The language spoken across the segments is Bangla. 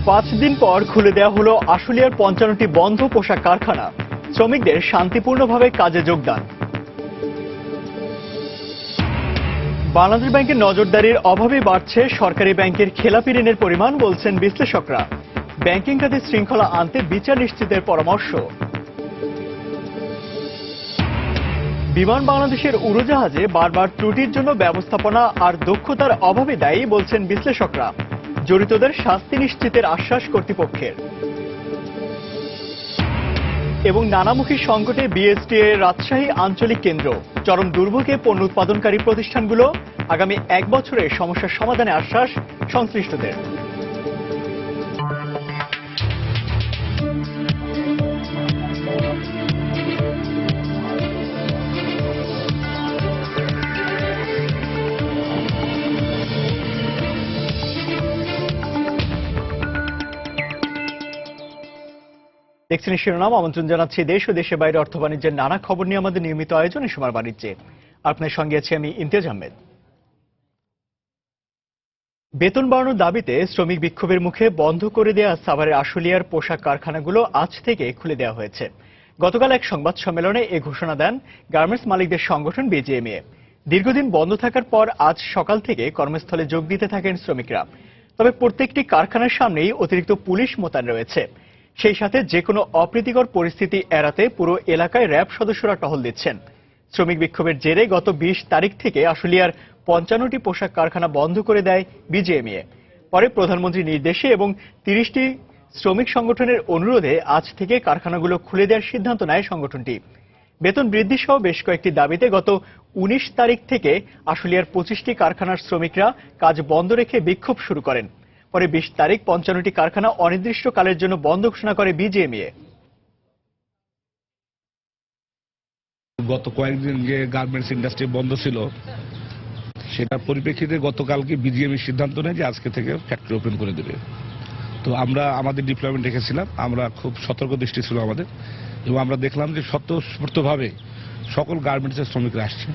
5 দিন পর খুলে দেওয়া হলো আশুলিয়ার 55টি বন্ধ পোশাক কারখানা। শ্রমিকদের শান্তিপূর্ণভাবে কাজে যোগদান। বাংলাদেশ ব্যাংকের নজরদারির অভাবে বাড়ছে সরকারি ব্যাংকের খেলাপি ঋণের পরিমাণ, বলছেন বিশ্লেষকরা। ব্যাংকিং খাতে শৃঙ্খলা আনতে বিচার নিশ্চিতের পরামর্শ। বিমান বাংলাদেশের উড়োজাহাজে বারবার ত্রুটির জন্য ব্যবস্থাপনা আর দক্ষতার অভাবে দায়ী, বলছেন বিশ্লেষকরা। জড়িতদের শাস্তি নিশ্চিতের আশ্বাস কর্তৃপক্ষের। এবং নানামুখী সংকটে বিএসটিএ রাজশাহী আঞ্চলিক কেন্দ্র। চরম দুর্ভোগে পণ্য উৎপাদনকারী প্রতিষ্ঠানগুলো। আগামী 1 বছরে সমস্যার সমাধানে আশ্বাস সংশ্লিষ্টদের। দেখছেন শিরোনাম। আমন্ত্রণ জানাচ্ছি দেশ ও দেশের বাইরে অর্থ বাণিজ্যের নানা খবর নিয়ে আমাদের নিয়মিত আয়োজন সময় বাণিজ্যে। আপনার সঙ্গে আছি আমি ইমতিয়াজ আহমেদ। বেতন বাড়ানোর দাবিতে শ্রমিক বিক্ষোভের মুখে বন্ধ করে দেওয়া সাভারের আশুলিয়ার পোশাক কারখানাগুলো আজ থেকে খুলে দেওয়া হয়েছে। গতকাল এক সংবাদ সম্মেলনে এ ঘোষণা দেন গার্মেন্টস মালিকদের সংগঠন বিজিএমইএ। দীর্ঘদিন বন্ধ থাকার পর আজ সকাল থেকে কর্মস্থলে যোগ দিতে থাকেন শ্রমিকরা। তবে প্রত্যেকটি কারখানার সামনেই অতিরিক্ত পুলিশ মোতায়েন রয়েছে। সেই সাথে যে কোনো অপ্রীতিকর পরিস্থিতি এড়াতে পুরো এলাকায় র্যাব সদস্যরা টহল দিচ্ছেন। শ্রমিক বিক্ষোভের জেরে গত 20 তারিখ থেকে আশুলিয়ার 55টি পোশাক কারখানা বন্ধ করে দেয় বিজিএমইএ। পরে প্রধানমন্ত্রীর নির্দেশে এবং 30টি শ্রমিক সংগঠনের অনুরোধে আজ থেকে কারখানাগুলো খুলে দেওয়ার সিদ্ধান্ত নেয় সংগঠনটি। বেতন বৃদ্ধি সহ বেশ কয়েকটি দাবিতে গত 19 তারিখ থেকে আশুলিয়ার 25টি কারখানার শ্রমিকরা কাজ বন্ধ রেখে বিক্ষোভ শুরু করেন। পরে 20 তারিখ 55টি কারখানা অনির্দিষ্টকালের জন্য বন্ধ ঘোষণা করে বিজিএমইএ। গত কয়েকদিন যে গার্মেন্টস ইন্ডাস্ট্রি বন্ধ ছিল, সেটার পরিপ্রেক্ষিতে গতকালকে বিজিএমই সিদ্ধান্ত নেয় যে আজকে থেকে ফ্যাক্টরি ওপেন করে দেবে। তো আমরা আমাদের ডিপ্লয়মেন্ট রেখেছিলাম, আমরা খুব সতর্ক দৃষ্টি ছিল আমাদের, এবং আমরা দেখলাম যে স্বতঃস্ফূর্তভাবে সকল গার্মেন্টসের শ্রমিকরা আসছে।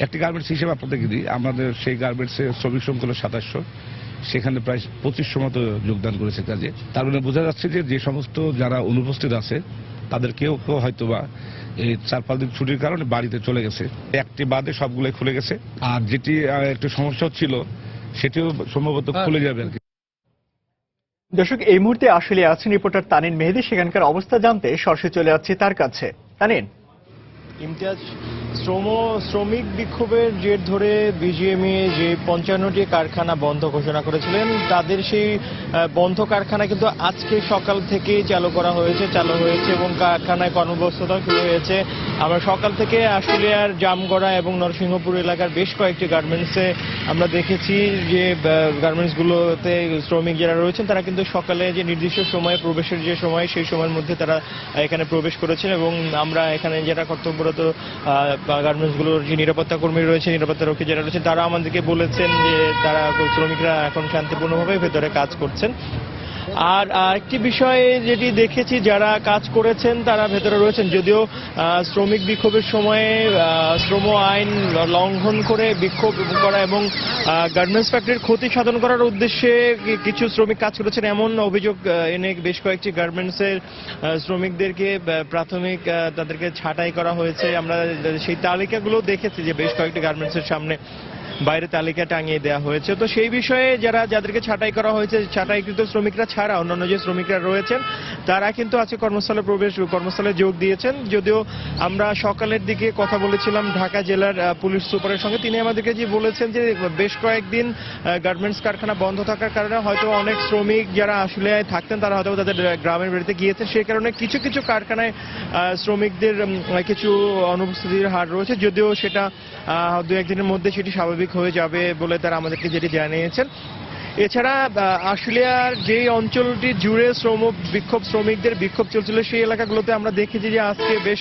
একটি গার্মেন্টস হিসেবে আপনাদেরকে দিই, আমাদের সেই গার্মেন্টসের শ্রমিক সংখ্যা 2700, সেখানে প্রায় 2500 মতো যোগদান করেছে কাজে। তার মানে বোঝা যাচ্ছে যে সমস্ত যারা অনুপস্থিত আছে তাদের কেউ কেউ হয়তোবা এই 4-5 দিন ছুটির কারণে বাড়িতে চলে গেছে। একটি বাদে সবগুলোই খুলে গেছে, আর যেটি একটু সমস্যা ছিল সেটিও সম্ভবত খুলে যাবে আর কি। দর্শক, এই মুহূর্তে আসলে আছেন রিপোর্টার তানিন মেহেদি। সেখানকার অবস্থা জানতে সরাসরি চলে যাচ্ছি তার কাছে। তানিন। ইমতিয়াজ, শ্রমিক বিক্ষোভের জের ধরে বিজিএমইএ যে 55টি কারখানা বন্ধ ঘোষণা করেছিলেন, তাদের সেই বন্ধ কারখানা কিন্তু আজকে সকাল থেকেই চালু হয়েছে এবং কারখানায় কর্মব্যস্ততা শুরু হয়েছে। আমরা সকাল থেকে আশুলিয়ার জামগড়া এবং নরসিংহপুর এলাকার বেশ কয়েকটি গার্মেন্টসে আমরা দেখেছি যে গার্মেন্টসগুলোতে শ্রমিক যারা রয়েছেন তারা কিন্তু সকালে যে নির্দিষ্ট সময়ে প্রবেশের যে সময়, সেই সময়ের মধ্যে তারা এখানে প্রবেশ করেছেন। এবং আমরা এখানে যারা কর্তব্যরত গার্মেন্টসগুলোর যে নিরাপত্তা কর্মী রয়েছে, নিরাপত্তা রক্ষী যারা রয়েছেন, তারা আমাদেরকে বলেছেন যে তারা শ্রমিকরা এখন শান্তিপূর্ণভাবে ভেতরে কাজ করছেন। আর আরেকটি বিষয় যেটি দেখেছি, যারা কাজ করেছেন তারা ভেতরে রয়েছেন, যদিও শ্রমিক বিক্ষোভের সময়ে শ্রম আইন লঙ্ঘন করে বিক্ষোভ করা এবং গার্মেন্টস ফ্যাক্টরির ক্ষতি সাধন করার উদ্দেশ্যে কিছু শ্রমিক কাজ করেছেন এমন অভিযোগ এনে বেশ কয়েকটি গার্মেন্টসের শ্রমিকদেরকে প্রাথমিক তাদেরকে ছাঁটাই করা হয়েছে। আমরা সেই তালিকাগুলো দেখেছি যে বেশ কয়েকটি গার্মেন্টসের সামনে বাইরে তালিকা টাঙিয়ে দেওয়া হয়েছে। তো সেই বিষয়ে যাদেরকে ছাঁটাই করা হয়েছে, ছাঁটাইকৃত শ্রমিকরা ছাড়া অন্যান্য যে শ্রমিকরা রয়েছেন তারা কিন্তু আজকে কর্মস্থলে যোগ দিয়েছেন। যদিও আমরা সকালের দিকে কথা বলেছিলাম ঢাকা জেলার পুলিশ সুপারের সঙ্গে, তিনি আমাদেরকে যে বলেছেন যে বেশ কয়েকদিন গার্মেন্টস কারখানা বন্ধ থাকার কারণে হয়তো অনেক শ্রমিক যারা আসলে থাকতেন তারা হয়তো তাদের গ্রামের বাড়িতে গিয়েছেন, সেই কারণে কিছু কিছু কারখানায় শ্রমিকদের কিছু অনুপস্থিতির হার রয়েছে। যদিও সেটা 2-1 দিনের মধ্যে সেটি স্বাভাবিক হয়ে যাবে বলে তারা আমাদেরকে যেটি জানিয়েছেন। এছাড়া আশুলিয়ার যে অঞ্চলটি জুড়ে শ্রমিকদের বিক্ষোভ চলছিল, সেই এলাকাগুলোতে আমরা দেখেছি যে আজকে বেশ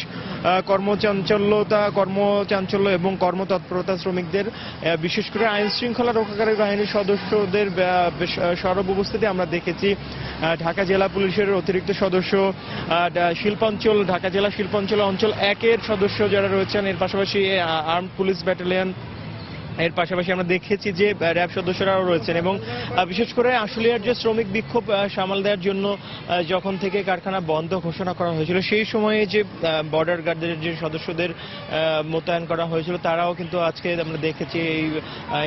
কর্মচাঞ্চল্য এবং কর্মতৎপরতা শ্রমিকদের, বিশেষ করে আইন শৃঙ্খলা রক্ষাকারী বাহিনীর সদস্যদের সরব উপস্থিতি আমরা দেখেছি। ঢাকা জেলা পুলিশের অতিরিক্ত সদস্য, ঢাকা জেলা শিল্পাঞ্চল অঞ্চল 1-এর সদস্য যারা রয়েছেন, এর পাশাপাশি আর্মড পুলিশ ব্যাটালিয়ন এর পাশাপাশি আমরা দেখেছি যে র্যাব সদস্যরাও রয়েছেন এবং বিশেষ করে আশুলিয়ার যে শ্রমিক বিক্ষোভ সামাল দেওয়ার জন্য যখন থেকে কারখানা বন্ধ ঘোষণা করা হয়েছিল সেই সময়ে যে বর্ডার গার্ডের যে সদস্যদের মোতায়েন করা হয়েছিল তারাও কিন্তু আজকে আমরা দেখেছি এই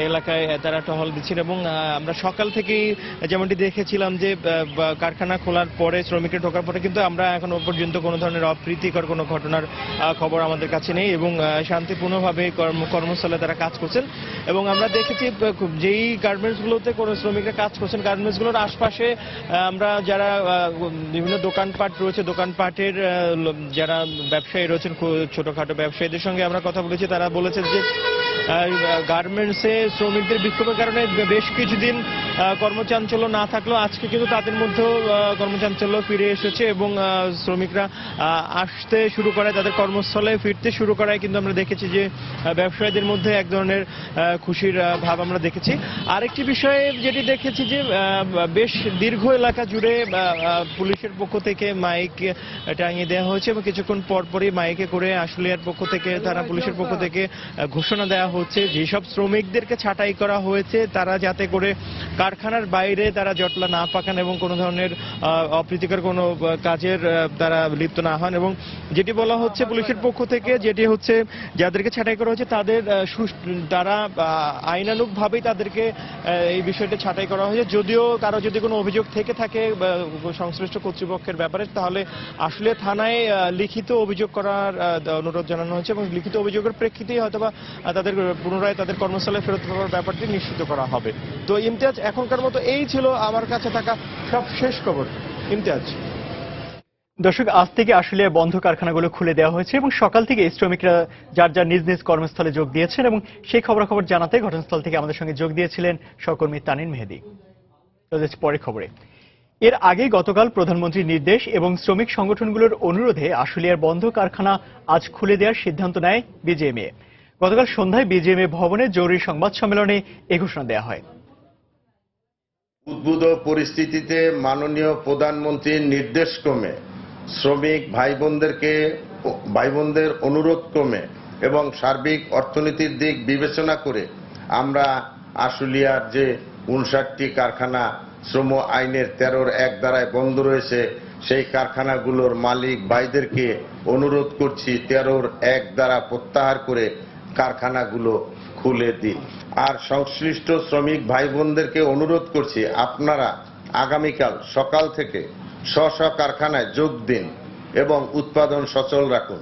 এলাকায় তারা টহল দিচ্ছেন এবং আমরা সকাল থেকেই যেমনটি দেখেছিলাম যে কারখানা খোলার পরে শ্রমিকরা ঢোকার পরে কিন্তু আমরা এখনো পর্যন্ত কোনো ধরনের অপ্রীতিকর কোনো ঘটনার খবর আমাদের কাছে নেই এবং শান্তিপূর্ণভাবে কর্মস্থলে তারা কাজ করছেন এবং আমরা দেখেছি যেই গার্মেন্টসগুলোতে কোনো শ্রমিকরা কাজ করছেন গার্মেন্টসগুলোর আশপাশে আমরা যারা বিভিন্ন দোকানপাট রয়েছে দোকানপাটের যারা ব্যবসায়ী রয়েছেন ছোটখাটো ব্যবসায়ীদের সঙ্গে আমরা কথা বলেছি তারা বলেছেন যে গার্মেন্টসে শ্রমিকদের বিক্ষোভের কারণে বেশ কিছুদিন কর্মচাঞ্চল্য না থাকলেও আজকে কিন্তু তাদের মধ্যেও কর্মচাঞ্চল্য ফিরে এসেছে এবং শ্রমিকরা আসতে শুরু করে তাদের কর্মস্থলে ফিরতে শুরু করায় কিন্তু আমরা দেখেছি যে ব্যবসায়ীদের মধ্যে এক ধরনের খুশির ভাব আমরা দেখেছি আরেকটি বিষয়ে যেটি দেখেছি যে বেশ দীর্ঘ এলাকা জুড়ে পুলিশের পক্ষ থেকে মাইক টাঙিয়ে দেওয়া হয়েছে এবং কিছুক্ষণ পরপরই মাইকে করে আশুলিয়ার পক্ষ থেকে তারা পুলিশের পক্ষ থেকে ঘোষণা দেওয়া হচ্ছে যেসব শ্রমিকদেরকে ছাঁটাই করা হয়েছে তারা যাতে করে কারখানার বাইরে তারা জটলা না পাকান এবং কোনো ধরনের অপ্রীতিকর কোনো কাজের তারা লিপ্ত না হন এবং যেটি বলা হচ্ছে পুলিশের পক্ষ থেকে যেটি হচ্ছে যাদেরকে ছাঁটাই করা হয়েছে তাদের তারা আইনানুগভাবেই তাদেরকে এই বিষয়টা ছাঁটাই করা হয়েছে যদিও কারো যদি কোনো অভিযোগ থেকে থাকে সংশ্লিষ্ট কর্তৃপক্ষের ব্যাপারে তাহলে আসলে থানায় লিখিত অভিযোগ করার অনুরোধ জানানো হয়েছে এবং লিখিত অভিযোগের প্রেক্ষিতেই হয়তোবা তাদের পুনরায় তাদের কর্মস্থলে ফেরত পাওয়ার ব্যাপারটি নিশ্চিত করা হবে তো ইমতিয়াজ এখনকার মতো এই ছিল আমার কাছে থাকা সব শেষ খবর ইমতিয়াজ দর্শক আজ থেকে আশুলিয়ায় বন্ধ কারখানাগুলো খুলে দেওয়া হয়েছে এবং সকাল থেকে শ্রমিকরা যার যার নিজ নিজ কর্মস্থলে যোগ দিয়েছেন এবং সেই খবরাখবর জানাতে ঘটনাস্থল থেকে আমাদের সঙ্গে যোগ দিয়েছিলেন সহকর্মী তানিন মেহেদি পরের খবরে এর আগে গতকাল প্রধানমন্ত্রীর নির্দেশ এবং শ্রমিক সংগঠনগুলোর অনুরোধে আশুলিয়ার বন্ধ কারখানা আজ খুলে দেওয়ার সিদ্ধান্ত নেয় বিজিএমইএ গতকাল সন্ধ্যায় বিজিএমইএ ভবনে জরুরি সংবাদ সম্মেলনে এ ঘোষণা দেওয়া হয় উদ্ভূত পরিস্থিতিতে মাননীয় প্রধানমন্ত্রীর নির্দেশক্রমে শ্রমিক ভাই বোনদের অনুরোধ ক্রমে এবং সার্বিক অর্থনীতির দিক বিবেচনা করে আমরা আশুলিয়ার যে 59টি কারখানা শ্রম আইনের 13(1) ধারায় বন্ধ রয়েছে সেই কারখানাগুলোর মালিক ভাইদেরকে অনুরোধ করছি 13(1) ধারা প্রত্যাহার করে কারখানাগুলো খুলে দিন আর সংশ্লিষ্ট শ্রমিক ভাই বোনদেরকে অনুরোধ করছি আপনারা আগামীকাল সকাল থেকে স্ব কারখানায় যোগ দিন এবং উৎপাদন সচল রাখুন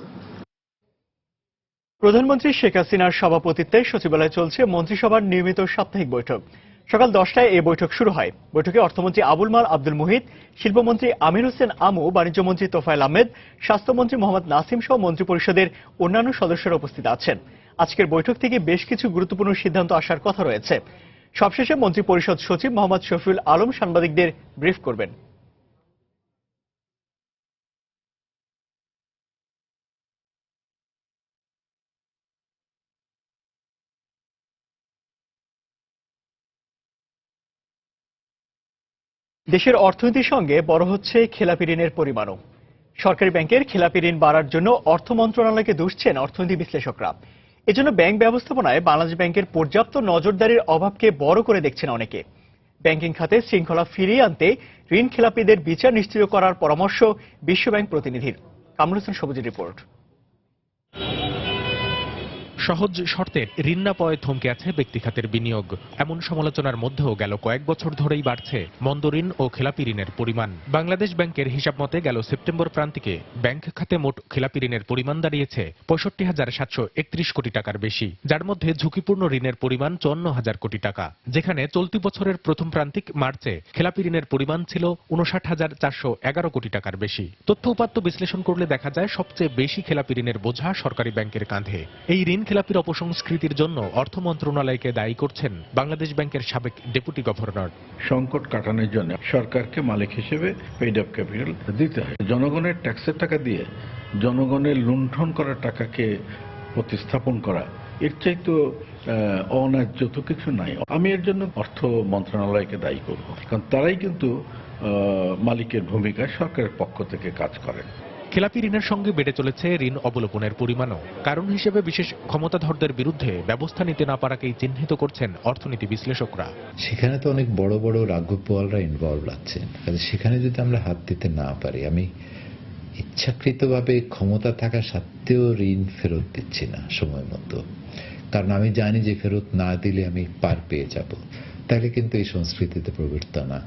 প্রধানমন্ত্রী শেখ হাসিনার সভাপতিত্বে সচিবালয়ে চলছে মন্ত্রিসভার নিয়মিত সাপ্তাহিক বৈঠক সকাল 10টায় এই বৈঠক শুরু হয় বৈঠকে অর্থমন্ত্রী আবুল মাল আব্দুল মুহিত শিল্পমন্ত্রী আমির হোসেন আমু বাণিজ্যমন্ত্রী তোফায়েল আহমেদ স্বাস্থ্যমন্ত্রী মোহাম্মদ নাসিম সহ মন্ত্রিপরিষদের অন্যান্য সদস্যরা উপস্থিত আছেন আজকের বৈঠক থেকে বেশ কিছু গুরুত্বপূর্ণ সিদ্ধান্ত আসার কথা রয়েছে সবশেষে মন্ত্রিপরিষদ সচিব মোহাম্মদ শফিউল আলম সাংবাদিকদের ব্রিফ করবেন দেশের অর্থনীতির সঙ্গে বড় হচ্ছে খেলাপি ঋণের পরিমাণও সরকারি ব্যাংকের খেলাপি ঋণ বাড়ার জন্য অর্থ মন্ত্রণালয়কে দুষছেন অর্থনীতি বিশ্লেষকরা এজন্য ব্যাংক ব্যবস্থাপনায় বাংলাদেশ ব্যাংকের পর্যাপ্ত নজরদারির অভাবকে বড় করে দেখছেন অনেকে ব্যাংকিং খাতে শৃঙ্খলা ফিরিয়ে আনতে ঋণ খেলাপিদের বিচার নিশ্চিত করার পরামর্শ বিশ্বব্যাংক প্রতিনিধির কামরুল হোসেন সবুজের রিপোর্ট সহজ শর্তে ঋণ না পাওয়ায় থমকে আছে ব্যক্তিখাতের বিনিয়োগ এমন সমালোচনার মধ্যেও গেল কয়েক বছর ধরেই বাড়ছে মন্দ ঋণ ও খেলাপি ঋণের পরিমাণ বাংলাদেশ ব্যাংকের হিসাব মতে গেল সেপ্টেম্বর প্রান্তিকে ব্যাংক খাতে মোট খেলাপি ঋণের পরিমাণ দাঁড়িয়েছে ৬৫,৭৩১ কোটি টাকার বেশি যার মধ্যে ঝুঁকিপূর্ণ ঋণের পরিমাণ ৫৪,০০০ কোটি টাকা যেখানে চলতি বছরের প্রথম প্রান্তিক মার্চে খেলাপি ঋণের পরিমাণ ছিল ৫৯,৪১১ কোটি টাকার বেশি তথ্য উপাত্ত বিশ্লেষণ করলে দেখা যায় সবচেয়ে বেশি খেলাপি ঋণের বোঝা সরকারি ব্যাংকের কাঁধে এই ঋণ খেলাপির অপসংস্কৃতির জন্য অর্থ মন্ত্রণালয়কে দায়ী করছেন বাংলাদেশ ব্যাংকের সাবেক ডেপুটি গভর্নর সংকট কাটানোর জন্য সরকারকে মালিক হিসেবে পেইড আপ ক্যাপিটাল দিতে হয় জনগণের ট্যাক্সের টাকা দিয়ে জনগণের লুণ্ঠন করা টাকাকে প্রতিস্থাপন করা এর চাইতে অন্যায্য তো কিছু নাই আমি এর জন্য অর্থ মন্ত্রণালয়কে দায়ী করব কারণ তারাই কিন্তু মালিকের ভূমিকায় সরকারের পক্ষ থেকে কাজ করেন খেলাপি ঋণের সঙ্গে বেড়ে চলেছে ঋণ অবলোপনের পরিমাণও। কারণ হিসেবে বিশেষ ক্ষমতাধরদের বিরুদ্ধে ব্যবস্থা নিতে না পারাকেই চিহ্নিত করছেন অর্থনীতি বিশ্লেষকরা। সেখানে তো অনেক বড় বড় রাঘববোয়ালরা ইনভলভ আছেন, কাজে সেখানে যদি আমরা হাত দিতে না পারি, আমি ইচ্ছাকৃতভাবে ক্ষমতা থাকা সত্ত্বেও ঋণ ফেরত দিচ্ছি না সময় মতো, কারণ আমি জানি যে ফেরত না দিলে আমি পার পেয়ে যাব, তাহলে কিন্তু এই সংস্কৃতিতে প্রবর্তনা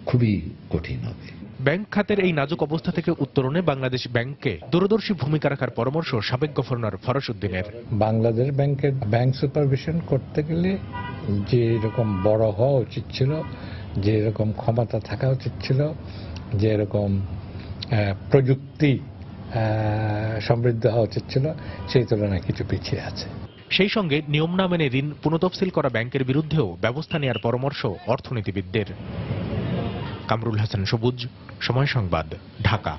খুবই কঠিন হবে। ব্যাংক খাতের এই নাজুক অবস্থা থেকে উত্তরণে বাংলাদেশ ব্যাংককে দূরদর্শী ভূমিকা রাখার পরামর্শ সাবেক গভর্নর ফরহাদ-উদ্দিনের। বাংলাদেশ ব্যাংকের ব্যাংক সুপারভিশন করতে গেলে যে এরকম বড় হওয়া উচিত ছিল, যে এরকম ক্ষমতা থাকা উচিত ছিল, যে এরকম প্রযুক্তি সমৃদ্ধ হওয়া উচিত ছিল, সেই তুলনায় কিছু পিছিয়ে আছে। সেই সঙ্গে নিয়ম না মেনে ঋণ পুনঃতফসিল করা ব্যাংকের বিরুদ্ধেও ব্যবস্থা নেওয়ার পরামর্শ অর্থনীতিবিদদের। কামরুল হাসান সবুজ, সময় সংবাদ, ঢাকা।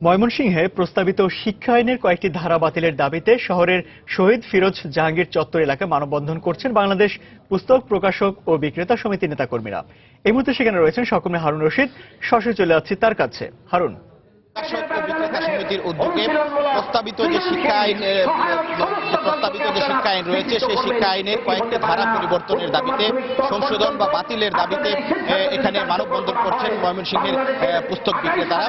ময়মনসিংহে প্রস্তাবিত শিক্ষা আইনের কয়েকটি ধারা বাতিলের দাবিতে শহরের শহীদ ফিরোজ জাহাঙ্গীর চত্বর এলাকায় মানববন্ধন করছেন বাংলাদেশ পুস্তক প্রকাশক ও বিক্রেতা সমিতির নেতাকর্মীরা। এই মুহূর্তে সেখানে রয়েছেন সহকর্মী হারুন রশিদ। সরাসরি চলে যাচ্ছি তার কাছে। হারুন, প্রকাশক ও বিক্রেতা সমিতির উদ্যোগে প্রস্তাবিত যে শিক্ষা আইন রয়েছে, সেই শিক্ষা আইনের কয়েকটি ধারা পরিবর্তনের দাবিতে, সংশোধন বা বাতিলের দাবিতে এখানে মানববন্ধন করছেন ময়মনসিংহের পুস্তক বিক্রেতারা।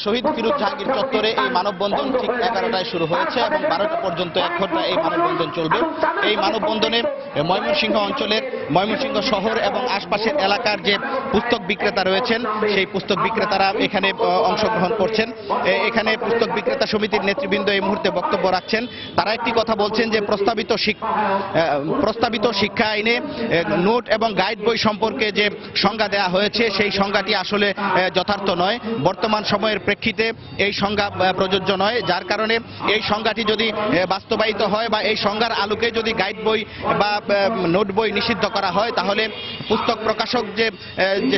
শহীদ ফিরোজ জাহাঙ্গীর চত্বরে এই মানববন্ধন ঠিক 11টায় শুরু হয়েছে এবং 12টা পর্যন্ত 1 ঘন্টা এই মানববন্ধন চলবে। এই মানববন্ধনে ময়মনসিংহ অঞ্চলের, ময়মনসিংহ শহর এবং আশপাশের এলাকার যে পুস্তক বিক্রেতা রয়েছেন, সেই পুস্তক বিক্রেতারা এখানে অংশগ্রহণ করছেন। এখানে পুস্তক বিক্রেতা সমিতির নেতৃবৃন্দ এই মুহূর্তে বক্তব্য রাখছেন। তারা একটি কথা বলছেন যে প্রস্তাবিত শিক্ষা আইনে নোট এবং গাইড বই সম্পর্কে যে সংজ্ঞা দেওয়া হয়েছে, সেই সংজ্ঞাটি আসলে যথার্থ নয়। বর্তমান সময়ের প্রেক্ষিতে এই সংজ্ঞা প্রযোজ্য নয়, যার কারণে এই সংজ্ঞাটি যদি বাস্তবায়িত হয় বা এই সংজ্ঞার আলোকে যদি গাইড বই বা নোট বই নিষিদ্ধ করা হয়, তাহলে পুস্তক প্রকাশক যে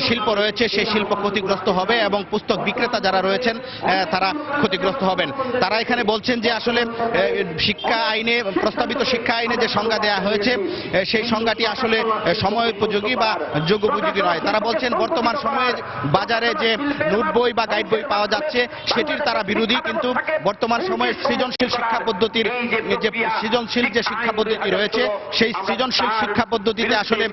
শিল্প রয়েছে, সেই শিল্প ক্ষতিগ্রস্ত হবে এবং পুস্তক বিক্রেতা যারা রয়েছেন তারা ক্ষতিগ্রস্ত হবেন। তারা এখানে বলছেন যে আসলে শিক্ষা আইনে, প্রস্তাবিত শিক্ষা আইনে যে সংজ্ঞা দেওয়া হয়েছে, সেই সংজ্ঞাটি আসলে সময় উপযোগী বা যুগোপযোগী নয়। তারা বলছেন বর্তমান সময়ে বাজারে যে নোট বই বা গাইড বই পাওয়া যাচ্ছে, সেটির তারা বিরোধী, কিন্তু বর্তমান সময়ে সৃজনশীল শিক্ষা পদ্ধতির যে শিক্ষা পদ্ধতি রয়েছে, সেই সৃজনশীল শিক্ষা পদ্ধতিতে আসলে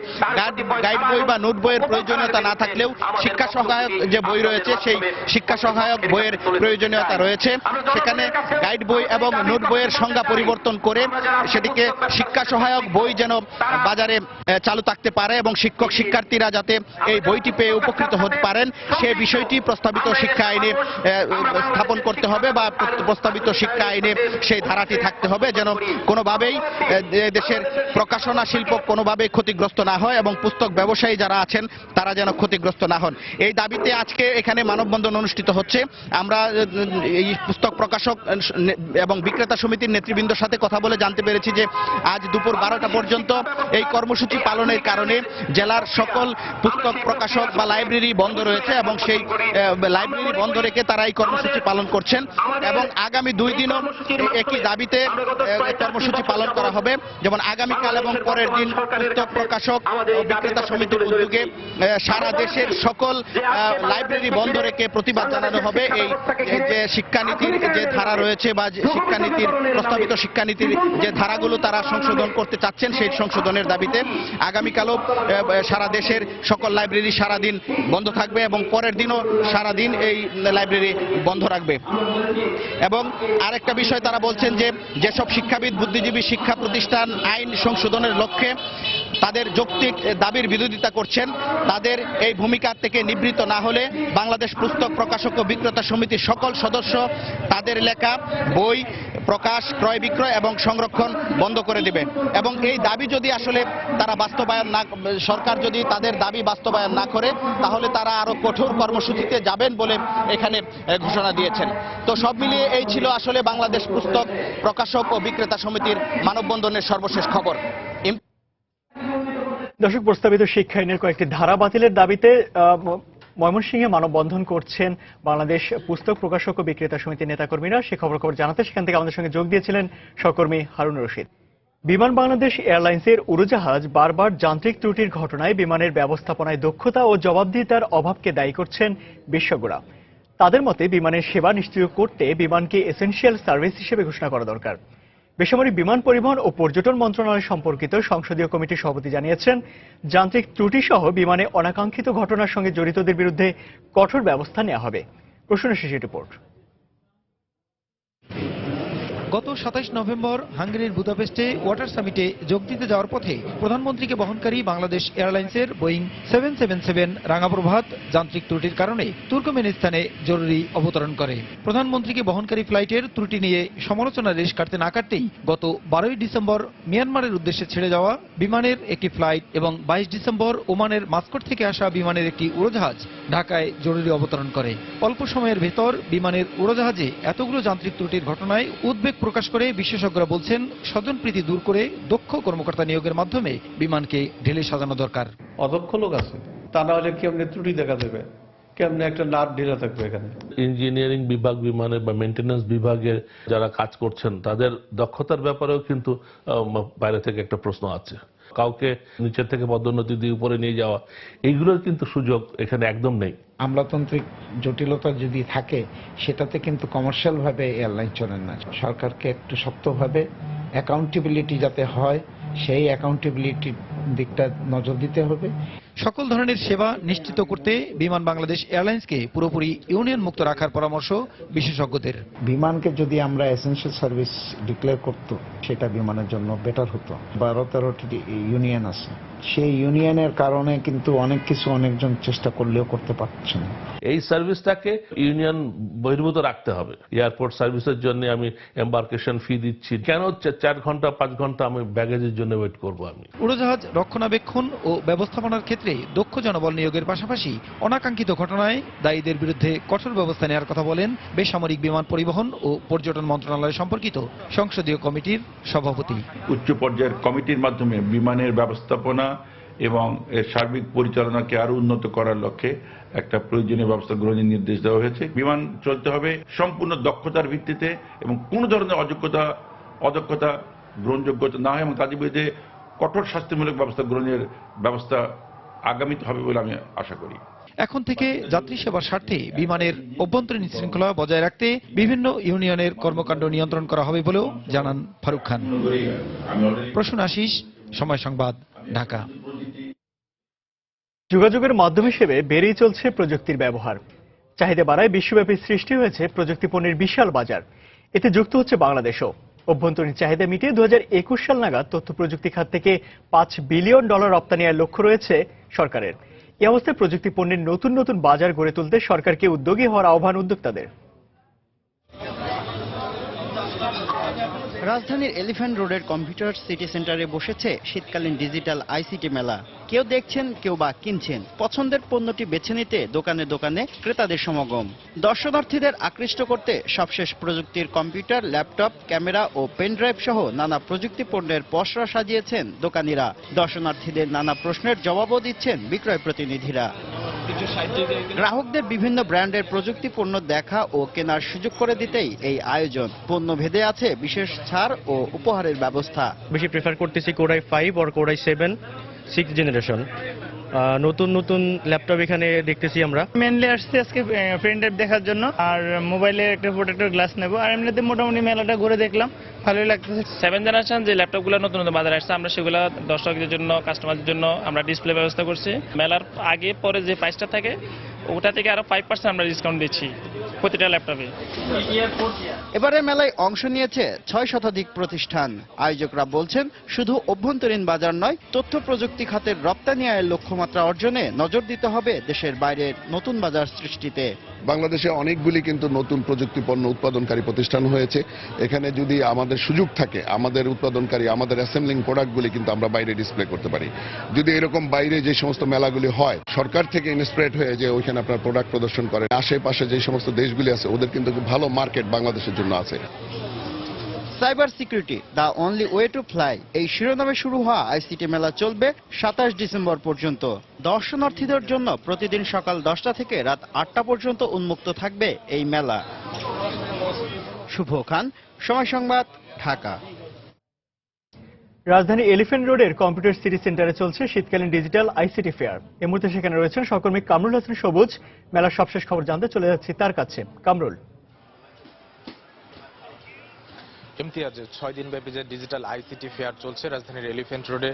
গাইড বই বা নোট বইয়ের প্রয়োজনীয়তা না থাকলেও শিক্ষা সহায়ক যে বই রয়েছে, সেই শিক্ষা সহায়ক বইয়ের প্রয়োজনীয়তা রয়েছে। সেখানে গাইড বই এবং নোট বইয়ের সংজ্ঞা পরিবর্তন করে সেটিকে শিক্ষা সহায়ক বই যেন বাজারে চালু থাকতে পারে এবং শিক্ষক শিক্ষার্থীরা যাতে এই বইটি পেয়ে উপকৃত হতে পারেন, সে বিষয়টি প্রস্তাবিত শিক্ষা আইনে স্থাপন করতে হবে বা প্রস্তাবিত শিক্ষা আইনে সেই ধারাটি থাকতে হবে, যেন কোনোভাবেই দেশের প্রকাশনা শিল্প কোনোভাবেই ক্ষতিগ্রস্ত না হয় এবং পুস্তক ব্যবসায়ী যারা আছেন তারা যেন ক্ষতিগ্রস্ত না হন। এই দাবিতে আজকে এখানে মানববন্ধন অনুষ্ঠিত হচ্ছে। আমরা এই পুস্তক প্রকাশক এবং বিক্রেতা সমিতির নেতৃবৃন্দের সাথে কথা বলে জানতে পেরেছি যে আজ দুপুর 12টা পর্যন্ত এই কর্মসূচি পালনের কারণে জেলার সকল পুস্তক প্রকাশক বা লাইব্রেরি বন্ধ রয়েছে এবং সেই লাইব্রেরি বন্ধ রেখে তারা এই কর্মসূচি পালন করছেন এবং আগামী 2 দিনও একই দাবিতে কর্মসূচি পালন করা হবে। যেমন আগামীকাল এবং পরের দিন পুস্তক প্রকাশক ও বিক্রেতা সমিতির উদ্যোগে সারা দেশের সকল লাইব্রেরি বন্ধ রেখে প্রতিবাদ জানানো হবে এই যে শিক্ষানীতির যে ধারা রয়েছে বা শিক্ষানীতির প্রস্তাবিত শিক্ষানীতির যে ধারাগুলো তারা সংশোধন করতে চাচ্ছেন, সেই সংশোধনের দাবিতে আগামীকালও সারা দেশের সকল লাইব্রেরি সারাদিন বন্ধ থাকবে এবং পরের দিনও সারাদিন এই লাইব্রেরি বন্ধ রাখবে। এবং আরেকটা বিষয় তারা বলছেন যে যেসব শিক্ষাবিদ, বুদ্ধিজীবী শিক্ষা প্রতিষ্ঠান আইন সংশোধনের লক্ষ্যে তাদের যৌক্তিক দাবির বিরোধিতা করছেন, তাদের এই ভূমিকা থেকে নিবৃত্ত না হলে বাংলাদেশ পুস্তক প্রকাশক ও বিক্রেতা সমিতির সকল সদস্য তাদের লেখা বই প্রকাশ, ক্রয় বিক্রয় এবং সংরক্ষণ বন্ধ করে দিবে। এবং এই দাবি যদি আসলে তারা বাস্তবায়ন না, সরকার যদি তাদের দাবি বাস্তবায়ন না করে, তাহলে তারা আরো কঠোর কর্মসূচিতে যাবেন বলে এখানে ঘোষণা দিয়েছেন। তো সব মিলিয়ে এই ছিল আসলে বাংলাদেশ পুস্তক প্রকাশক ও বিক্রেতা সমিতির মানববন্ধনের সর্বশেষ খবর। দর্শক, প্রস্তাবিত শিক্ষা আইনের কয়েকটি ধারা বাতিলের দাবিতে ময়মনসিংহে মানববন্ধন করছেন বাংলাদেশ পুস্তক প্রকাশক ও বিক্রেতা সমিতির নেতাকর্মীরা। সে খবর জানাতে সেখান থেকে আমাদের সঙ্গে যোগ দিয়েছিলেন সহকর্মী হারুন রশিদ। বিমান বাংলাদেশ এয়ারলাইন্সের উড়োজাহাজ বারবার যান্ত্রিক ত্রুটির ঘটনায় বিমানের ব্যবস্থাপনায় দক্ষতা ও জবাবদিহিতার অভাবকে দায়ী করছেন বিশেষজ্ঞরা। তাদের মতে বিমানের সেবা নিশ্চিত করতে বিমানকে এসেনশিয়াল সার্ভিস হিসেবে ঘোষণা করা দরকার। বেসামরিক বিমান পরিবহন ও পর্যটন মন্ত্রণালয় সম্পর্কিত সংসদীয় কমিটির সভাপতি জানিয়েছেন, যান্ত্রিক ত্রুটি সহ বিমানে অনাকাঙ্ক্ষিত ঘটনার সঙ্গে জড়িতদের বিরুদ্ধে কঠোর ব্যবস্থা নেওয়া হবে। প্রশ্ন শেষে রিপোর্ট। গত ২৭ নভেম্বর হাঙ্গেরির বুদাপেস্টে ওয়াটার সামিটে যোগ দিতে যাওয়ার পথে প্রধানমন্ত্রীকে বহনকারী বাংলাদেশ এয়ারলাইন্সের বোয়িং 777 রাঙাপ্রভাত যান্ত্রিক ত্রুটির কারণে তুর্কমেনিস্তানে জরুরি অবতরণ করে। প্রধানমন্ত্রীকে বহনকারী ফ্লাইটের ত্রুটি নিয়ে সমালোচনার রেশ কাটতে না কাটতেই গত ১২ই ডিসেম্বর মিয়ানমারের উদ্দেশ্যে ছেড়ে যাওয়া বিমানের একটি ফ্লাইট এবং ২২ ডিসেম্বর ওমানের মাস্কট থেকে আসা বিমানের একটি উড়োজাহাজ ঢাকায় জরুরি অবতরণ করে। অল্প সময়ের ভেতর বিমানের উড়োজাহাজে এতগুলো যান্ত্রিক ত্রুটির ঘটনায় উদ্বেগ প্রকাশ করে বিশেষজ্ঞরা বলছেন, স্বজনপ্রীতি দূর করে দক্ষ কর্মকর্তা নিয়োগের মাধ্যমে বিমানকে ঢেলে সাজানো দরকার। অদক্ষ লোক আছে, তা না হলে কেমনে ত্রুটি দেখা দেবে, কেমনে একটা নাট ঢিলা থাকবে এখানে। ইঞ্জিনিয়ারিং বিভাগ বিমানের বা মেইনটেনেন্স বিভাগের যারা কাজ করছেন তাদের দক্ষতার ব্যাপারেও কিন্তু বাইরে থেকে একটা প্রশ্ন আছে। কাউকে নিচের থেকে পদোন্নতি দিয়ে উপরে নিয়ে যাওয়া, এইগুলোর কিন্তু সুযোগ এখানে একদম নেই। আমলাতান্ত্রিক জটিলতা যদি থাকে সেটাতে কিন্তু কমার্শিয়াল ভাবে এয়ারলাইন চলে না। সরকারকে একটু শক্তভাবে অ্যাকাউন্টেবিলিটি যাতে হয় সেই অ্যাকাউন্টেবিলিটির দিকটা নজর দিতে হবে। সকল ধরনের সেবা নিশ্চিত করতে বিমান বাংলাদেশ এয়ারলাইন্সকে পুরোপুরি ইউনিয়ন মুক্ত রাখার পরামর্শ বিশেষজ্ঞদের। বিমানকে যদি আমরা এসেনশিয়াল সার্ভিস ডিক্লেয়ার করত সেটা বিমানের জন্য বেটার হতো। ১২-১৩টি ইউনিয়ন আছে, সেই ইউনিয়নের কারণে কিন্তু অনেক কিছু অনেকজন চেষ্টা করলেও করতে পারছে না। এই সার্ভিসটাকে ইউনিয়ন বহির্ভূত রাখতে হবে। এয়ারপোর্ট সার্ভিসের জন্য আমি এম্বার্কেশন ফি দিচ্ছি, কেন ৪ ঘন্টা ৫ ঘন্টা আমি ব্যাগেজের জন্য ওয়েট করব? আমি উড়োজাহাজ রক্ষণাবেক্ষণ ও ব্যবস্থাপনার ক্ষেত্রে দক্ষ জনবল নিয়োগের পাশাপাশি অনাকাঙ্ক্ষিত ঘটনায় দায়ীদের বিরুদ্ধে কঠোর ব্যবস্থা নেওয়ার কথা বলেন বেসামরিক বিমান পরিবহন ও পর্যটন মন্ত্রণালয় সম্পর্কিত সংসদীয় কমিটির সভাপতি। উচ্চ পর্যায়ের কমিটির মাধ্যমে বিমানের ব্যবস্থাপনা এবং এর সার্বিক পরিচালনাকে আরো উন্নত করার লক্ষ্যে একটা প্রয়োজনীয় ব্যবস্থা গ্রহণের নির্দেশ দেওয়া হয়েছে। বিমান চলতে হবে সম্পূর্ণ দক্ষতার ভিত্তিতে এবং কোনো ধরনের অদক্ষতা গ্রহণযোগ্যতা না হয় এবং তাদের বিরুদ্ধে কঠোর শাস্তিমূলক ব্যবস্থা গ্রহণের ব্যবস্থা আগামীতে হবে বলে আমি আশা করি। এখন থেকে যাত্রী সেবার স্বার্থে বিমানের অভ্যন্তরীণ শৃঙ্খলা বজায় রাখতে বিভিন্ন ইউনিয়নের কর্মকাণ্ড নিয়ন্ত্রণ করা হবে বলেও জানান ফারুক খান। প্রসূন আশিস, সময় সংবাদ, ঢাকা। যোগাযোগের মাধ্যম হিসেবে বেড়েই চলছে প্রযুক্তির ব্যবহার। চাহিদা বাড়ায় বিশ্বব্যাপী সৃষ্টি হয়েছে প্রযুক্তি পণ্যের বিশাল বাজার। এতে যুক্ত হচ্ছে বাংলাদেশও। অভ্যন্তরীণ চাহিদা মিটিয়ে ২০২১ সাল নাগাদ তথ্য প্রযুক্তি খাত থেকে $৫ বিলিয়ন রপ্তানি আয়ের লক্ষ্য রয়েছে সরকারের। এই অবস্থায় প্রযুক্তি পণ্যের নতুন নতুন বাজার গড়ে তুলতে সরকারকে উদ্যোগী হওয়ার আহ্বান উদ্যোক্তাদের। রাজধানীর এলিফ্যান্ট রোডের কম্পিউটার সিটি সেন্টারে বসেছে শীতকালীন ডিজিটাল আইসিটি মেলা। কেউ দেখছেন, কেউ বা কিনছেন। পছন্দের পণ্যটি বেছে নিতে দোকানে দোকানে ক্রেতাদের সমাগম। দর্শনার্থীদের আকৃষ্ট করতে সবশেষ প্রযুক্তির কম্পিউটার, ল্যাপটপ, ক্যামেরা ও পেনড্রাইভ সহ নানা প্রযুক্তি পণ্যের পসরা সাজিয়েছেন দোকানিরা। দর্শনার্থীদের নানা প্রশ্নের জবাবও দিচ্ছেন বিক্রয় প্রতিনিধিরা। গ্রাহকদের বিভিন্ন ব্র্যান্ডের প্রযুক্তি পণ্য দেখা ও কেনার সুযোগ করে দিতেই এই আয়োজন। পণ্য ভেদে আছে বিশেষ ছাড় ও উপহারের ব্যবস্থা। বেশি প্রেফার করতেছি কোরাই 5 আর কোরাই 7 6th জেনারেশন। নতুন নতুন ল্যাপটপ এখানে দেখতেছি আমরা। মেনলি আসছি আজকে পেনড্রাইভ দেখার জন্য, আর মোবাইলে একটা প্রোটেক্টর গ্লাস নেব। আর এমনিতে মোটামুটি মেলাটা ঘুরে দেখলাম, ভালোই লাগতেছে। 7th জেনারেশন যে ল্যাপটপগুলো নতুন নতুন বাজারে আসছে, আমরা সেগুলো দর্শকদের জন্য, কাস্টমারদের জন্য আমরা ডিসপ্লে ব্যবস্থা করছি। মেলার আগে পরে যে প্রাইসটা থাকে ওটা থেকে আরো 5% আমরা ডিসকাউন্ট দিচ্ছি প্রতিটা ল্যাপটপে। এবারে মেলায় অংশ নিয়েছে 6 শতাধিক প্রতিষ্ঠান। আয়োজকরা বলছেন, শুধু অভ্যন্তরীণ বাজার নয়, তথ্য প্রযুক্তি খাতের রপ্তানি আয়ের লক্ষ্যমাত্রা অর্জনে নজর দিতে হবে দেশের বাইরের নতুন বাজার সৃষ্টিতে। বাংলাদেশে অনেকগুলি কিন্তু নতুন প্রযুক্তি পণ্য উৎপাদনকারী প্রতিষ্ঠান হয়েছে। এখানে যদি আমাদের সুযোগ থাকে, আমাদের উৎপাদনকারী, আমাদের অ্যাসেম্বলিং প্রোডাক্টগুলি কিন্তু আমরা বাইরে ডিসপ্লে করতে পারি। যদি এরকম বাইরে যে সমস্ত মেলাগুলি হয়, সরকার থেকে ইন্সপায়ার্ড হয়ে যে ওইখানে আপনার প্রোডাক্ট প্রদর্শন করেন, আশেপাশে যে সমস্ত দেশগুলি আছে ওদের কিন্তু ভালো মার্কেট বাংলাদেশের জন্য আছে। Cyber security, the only way to fly, এই শিরোনামে শুরু হওয়া আইসিটি মেলা চলবে 27 ডিসেম্বর পর্যন্ত। দর্শনার্থীদের জন্য প্রতিদিন সকাল 10টা থেকে রাত 8টা পর্যন্ত উন্মুক্ত থাকবে এই মেলা। শুভ খান, সময় সংবাদ, ঢাকা। রাজধানী এলিফ্যান্ট রোডের কম্পিউটার সিটি সেন্টারে চলছে শীতকালীন ডিজিটাল আইসিটি ফেয়ার। এই মুহূর্তে সেখানে রয়েছেন সহকর্মী কামরুল হাসান সবুজ। মেলার সবশেষ খবর জানতে চলে যাচ্ছি তার কাছে। কামরুল। ইমতিয়াজ, 6 দিন ব্যাপী যে ডিজিটাল আইসিটি ফেয়ার চলছে রাজধানীর এলিফ্যান্ট রোডে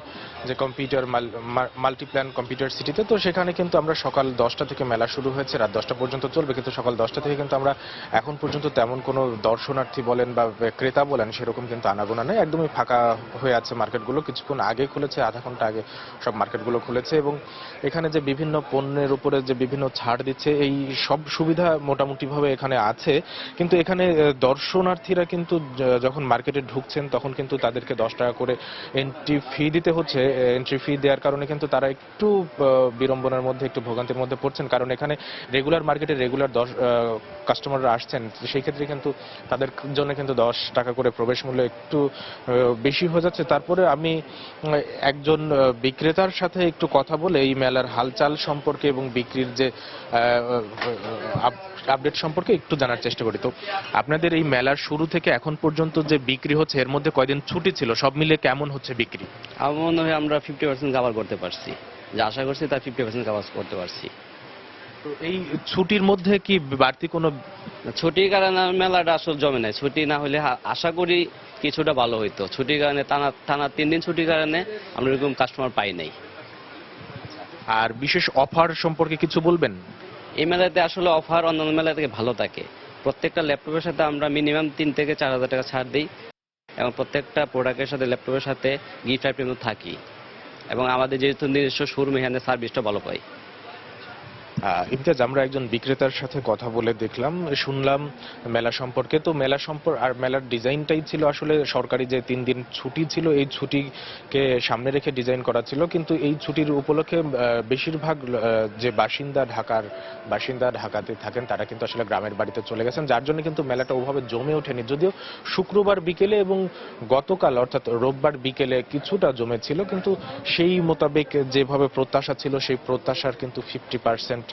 যে কম্পিউটার মাল্টিপ্ল্যান কম্পিউটার সিটিতে, তো সেখানে কিন্তু আমরা সকাল 10টা থেকে মেলা শুরু হয়েছে, রাত 10টা পর্যন্ত চলবে। কিন্তু সকাল 10টা থেকে কিন্তু আমরা এখন পর্যন্ত তেমন কোনো দর্শনার্থী বলেন বা ক্রেতা বলেন সেরকম কিন্তু আনাগোনা নেই, একদমই ফাঁকা হয়ে আছে মার্কেটগুলো। কিছুক্ষণ আগে খুলেছে, আধা ঘন্টা আগে সব মার্কেটগুলো খুলেছে এবং এখানে যে বিভিন্ন পণ্যের উপরে যে বিভিন্ন ছাড় দিচ্ছে এই সব সুবিধা মোটামুটিভাবে এখানে আছে। কিন্তু এখানে দর্শনার্থীরা কিন্তু যখন মার্কেটে ঢুকছেন তখন কিন্তু তাদেরকে 10 টাকা করে এন্ট্রি ফি দিতে হচ্ছে। এন্ট্রি ফি দেওয়ার কারণে কিন্তু তারা একটু বিড়ম্বনার মধ্যে, একটু ভোগান্তির মধ্যে পড়ছেন, কারণ এখানে রেগুলার মার্কেটে রেগুলার কাস্টমাররা আসছেন, সেই ক্ষেত্রে কিন্তু তাদের জন্য কিন্তু 10 টাকা করে প্রবেশ মূল্য একটু বেশি হয়ে যাচ্ছে। তারপরে আমি একজন বিক্রেতার সাথে একটু কথা বলে এই মেলার হালচাল সম্পর্কে এবং বিক্রির যে আপডেট সম্পর্কে একটু জানার চেষ্টা করি। তো আপনাদের এই মেলার শুরু থেকে এখন পর্যন্ত যে বিক্রি হচ্ছে এর মধ্যে কয়দিন ছুটি ছিল, সব মিলে কেমন হচ্ছে বিক্রি? আমার মনে হয় আমরা 50% কভার করতে পারছি, যা আশা করছি তার 50% কভার করতে পারছি। তো এই ছুটির মধ্যে কি বাড়তি কোনো ছুটির কারণে মেলাটা আসলে জমে নাই। ছুটি না হলে আশা করি কিছুটা ভালো হইতো। ছুটির কারণে টানা 3 দিন ছুটির কারণে আমরা এরকম কাস্টমার পাই নাই। আর বিশেষ অফার সম্পর্কে কিছু বলবেন? এই মেলাতে আসলে অফার অন্যান্য মেলা থেকে ভালো থাকে। প্রত্যেকটা ল্যাপটপের সাথে আমরা মিনিমাম 3 থেকে 4,000 টাকা ছাড় দিই এবং প্রত্যেকটা প্রোডাক্টের সাথে ল্যাপটপের সাথে গিফট আইটেমও থাকি এবং আমাদের যেহেতু নিজস্ব শোরুম, এখানে সার্ভিসটা ভালো পাই। ইমতিয়াজ, আমরা একজন বিক্রেতার সাথে কথা বলে দেখলাম, শুনলাম মেলা সম্পর্কে। তো মেলা আর মেলার ডিজাইনটাই ছিল আসলে সরকারি যে 3 দিন ছুটি ছিল এই ছুটিকে সামনে রেখে ডিজাইন করা ছিল। কিন্তু এই ছুটির উপলক্ষে বেশিরভাগ যে বাসিন্দা ঢাকাতে থাকেন তারা কিন্তু আসলে গ্রামের বাড়িতে চলে গেছেন, যার জন্য কিন্তু মেলাটা ওভাবে জমে ওঠেনি। যদিও শুক্রবার বিকেলে এবং গতকাল অর্থাৎ রোববার বিকেলে কিছুটা জমেছিল, কিন্তু সেই মোতাবেক যেভাবে প্রত্যাশা ছিল সেই প্রত্যাশার কিন্তু 50%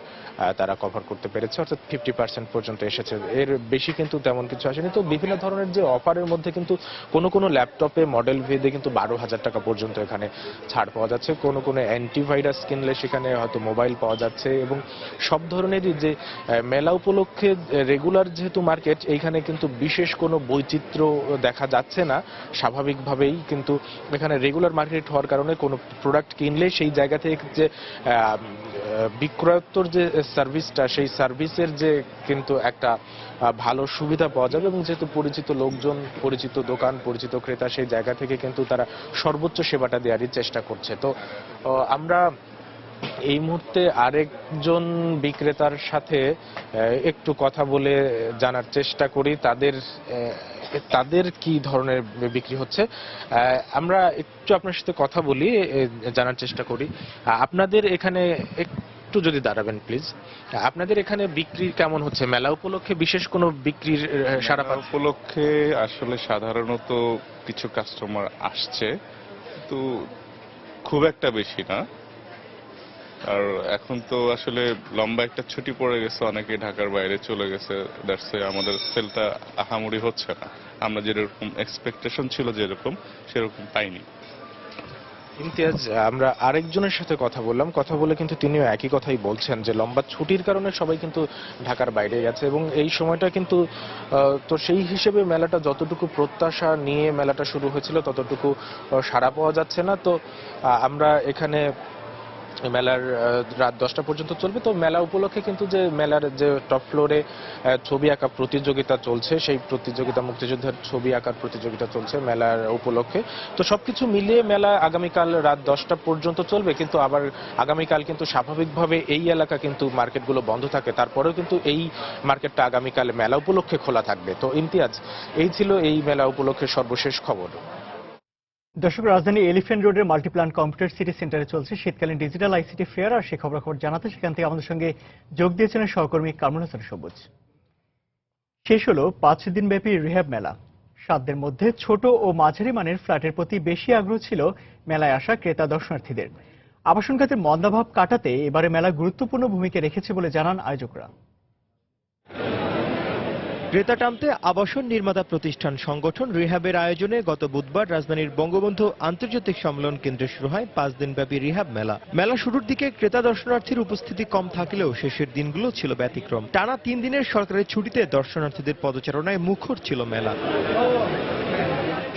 তারা কভার করতে পেরেছে, অর্থাৎ 50% পর্যন্ত এসেছে। এর বেশি কিন্তু তেমন কিছু আসেনি। তো বিভিন্ন ধরনের যে অফারের মধ্যে কিন্তু কোনো ল্যাপটপে মডেল ভেদে কিন্তু 12,000 টাকা পর্যন্ত এখানে ছাড় পাওয়া যাচ্ছে। কোনো অ্যান্টিভাইরাস কিনলে সেখানে হয়তো মোবাইল পাওয়া যাচ্ছে এবং সব ধরনেরই যে মেলা উপলক্ষে রেগুলার যেহেতু মার্কেট, এইখানে কিন্তু বিশেষ কোনো বৈচিত্র্য দেখা যাচ্ছে না। স্বাভাবিকভাবেই কিন্তু এখানে রেগুলার মার্কেট হওয়ার কারণে কোনো প্রোডাক্ট কিনলে সেই জায়গা থেকে যে বিক্রয়োত্তর যে সার্ভিসটা, সেই সার্ভিসের যে কিন্তু একটা ভালো সুবিধা পাওয়া যাবে এবং যেহেতু পরিচিত লোকজন, পরিচিত দোকান, পরিচিত ক্রেতা, সেই জায়গা থেকে কিন্তু তারা সর্বোচ্চ সেবাটা দেওয়ারই চেষ্টা করছে। তো আমরা এই মুহূর্তে আরেকজন বিক্রেতার সাথে একটু কথা বলে জানার চেষ্টা করি তাদের কি ধরনের বিক্রি হচ্ছে। আমরা একটু আপনার সাথে কথা বলি, জানার চেষ্টা করি আপনাদের এখানে। একটু যদি দাঁড়াবেন প্লিজ। আপনাদের এখানে বিক্রি কেমন হচ্ছে? মেলা উপলক্ষে বিশেষ কোনো বিক্রির সারা উপলক্ষে আসলে সাধারণত কিছু কাস্টমার আসছে, তো খুব একটা বেশি না। আর এখন তো আসলে লম্বা একটা ছুটি পড়ে গেছে, অনেকে ঢাকার বাইরে চলে গেছে, দ্যাটস ওয়াই আমাদের সেলটা আহামরি হচ্ছে না। আমরা যেরকম এক্সপেকটেশন ছিল যেরকম সেরকম পাইনি। ইমতিয়াজ, আমরা আরেকজনের সাথে কথা বলে কিন্তু তিনিও একই কথাই বলছেন যে লম্বা ছুটির কারণে সবাই কিন্তু ঢাকার বাইরে গেছে এবং এই সময়টা কিন্তু তো সেই হিসেবে মেলাটা যতটুকু প্রত্যাশা নিয়ে মেলাটা শুরু হয়েছিল ততটুকু সাড়া পাওয়া যাচ্ছে না। তো আমরা এখানে মেলার রাত 10টা পর্যন্ত চলবে। তো মেলা উপলক্ষে কিন্তু যে মেলার যে টপ ফ্লোরে ছবি আঁকা প্রতিযোগিতা চলছে, সেই প্রতিযোগিতা মুক্তিযুদ্ধের ছবি আঁকার প্রতিযোগিতা চলছে মেলার উপলক্ষে। তো সবকিছু মিলিয়ে মেলা আগামীকাল রাত 10টা পর্যন্ত চলবে, কিন্তু আবার আগামীকাল কিন্তু স্বাভাবিকভাবে এই এলাকা কিন্তু মার্কেটগুলো বন্ধ থাকে, তারপরেও কিন্তু এই মার্কেটটা আগামীকাল মেলা উপলক্ষে খোলা থাকবে। তো ইমতিয়াজ, এই ছিল এই মেলা উপলক্ষে সর্বশেষ খবর। দর্শক, রাজধানী এলিফ্যান্ট রোডের মাল্টিপ্ল্যান কম্পিউটার সিটি সেন্টারে চলছে শীতকালীন ডিজিটাল আইসিটি ফেয়ার। আর সেই খবর জানাতে সেখান থেকে আমাদের সঙ্গে যোগ দিয়েছিলেন সহকর্মী কামরুল হাসান সবুজ। শেষ হলো 5 দিন ব্যাপী রিহ্যাব মেলা। সাধ্যের মধ্যে ছোট ও মাঝারি মানের ফ্ল্যাটের প্রতি বেশি আগ্রহ ছিল মেলায় আসা ক্রেতা দর্শনার্থীদের। আবাসন খাতের মন্দাভাব কাটাতে এবারে মেলা গুরুত্বপূর্ণ ভূমিকা রেখেছে বলে জানান আয়োজকরা। ক্রেতা টানতে আবাসন নির্মাতা প্রতিষ্ঠান সংগঠন রিহ্যাবের আয়োজনে গত বুধবার রাজধানীর বঙ্গবন্ধু আন্তর্জাতিক সম্মেলন কেন্দ্রে শুরু হয় 5 দিনব্যাপী রিহ্যাব মেলা। মেলা শুরুর দিকে ক্রেতা দর্শনার্থীর উপস্থিতি কম থাকলেও শেষের দিনগুলো ছিল ব্যতিক্রম। টানা 3 দিনের সরকারি ছুটিতে দর্শনার্থীদের পদচারণায় মুখর ছিল মেলা।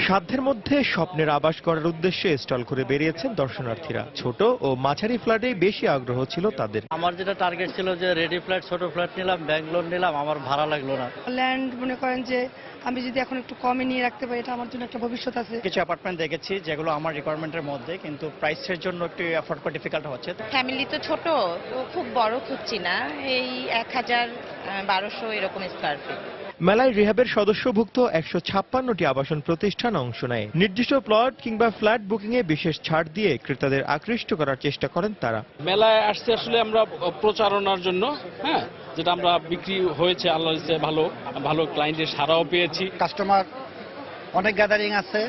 সাধ্যের মধ্যে স্বপ্নের আবাস করার উদ্দেশ্যে স্টল করে বেরিয়েছেন দর্শনার্থীরা। ছোট ও মাঝারি ফ্ল্যাটে বেশি আগ্রহ ছিল তাদের। আমার যেটা টার্গেট ছিল যে রেডি ফ্ল্যাট, ছোট ফ্ল্যাট নিলাম, ব্যাংক লোন নিলাম, আমার ভাড়া লাগলো না। ল্যান্ড মনে করেন যে আমি যদি এখন একটু কমে নিয়ে রাখতে পারি, এটা আমার জন্য একটা ভবিষ্যৎ আছে। কিছু অ্যাপার্টমেন্ট দেখেছি যেগুলো আমার রিকোয়ারমেন্টের মধ্যে, কিন্তু প্রাইসের জন্য একটু অ্যাফোর্ড করা ডিফিকাল্ট হচ্ছে। ফ্যামিলি তো ছোট, তো খুব বড় খুঁজছি না, এই 1000-1200 এরকম স্কয়ার ফিট। মেলায় রিহ্যাবের সদস্যভুক্ত 156টি আবাসন প্রতিষ্ঠান অংশ নেয়। নির্দিষ্ট প্লট কিংবা ফ্ল্যাট বুকিং এ বিশেষ ছাড় দিয়ে ক্রেতাদের আকৃষ্ট করার চেষ্টা করেন তারা। মেলায় আসছে আসলে আমরা প্রচারণার জন্য, যেটা আমরা বিক্রি হয়েছে আল্লাহর ইচ্ছায় ভালো ভালো ক্লায়েন্টের সাড়াও পেয়েছি। কাস্টমার অনেক গ্যাদারিং আছে,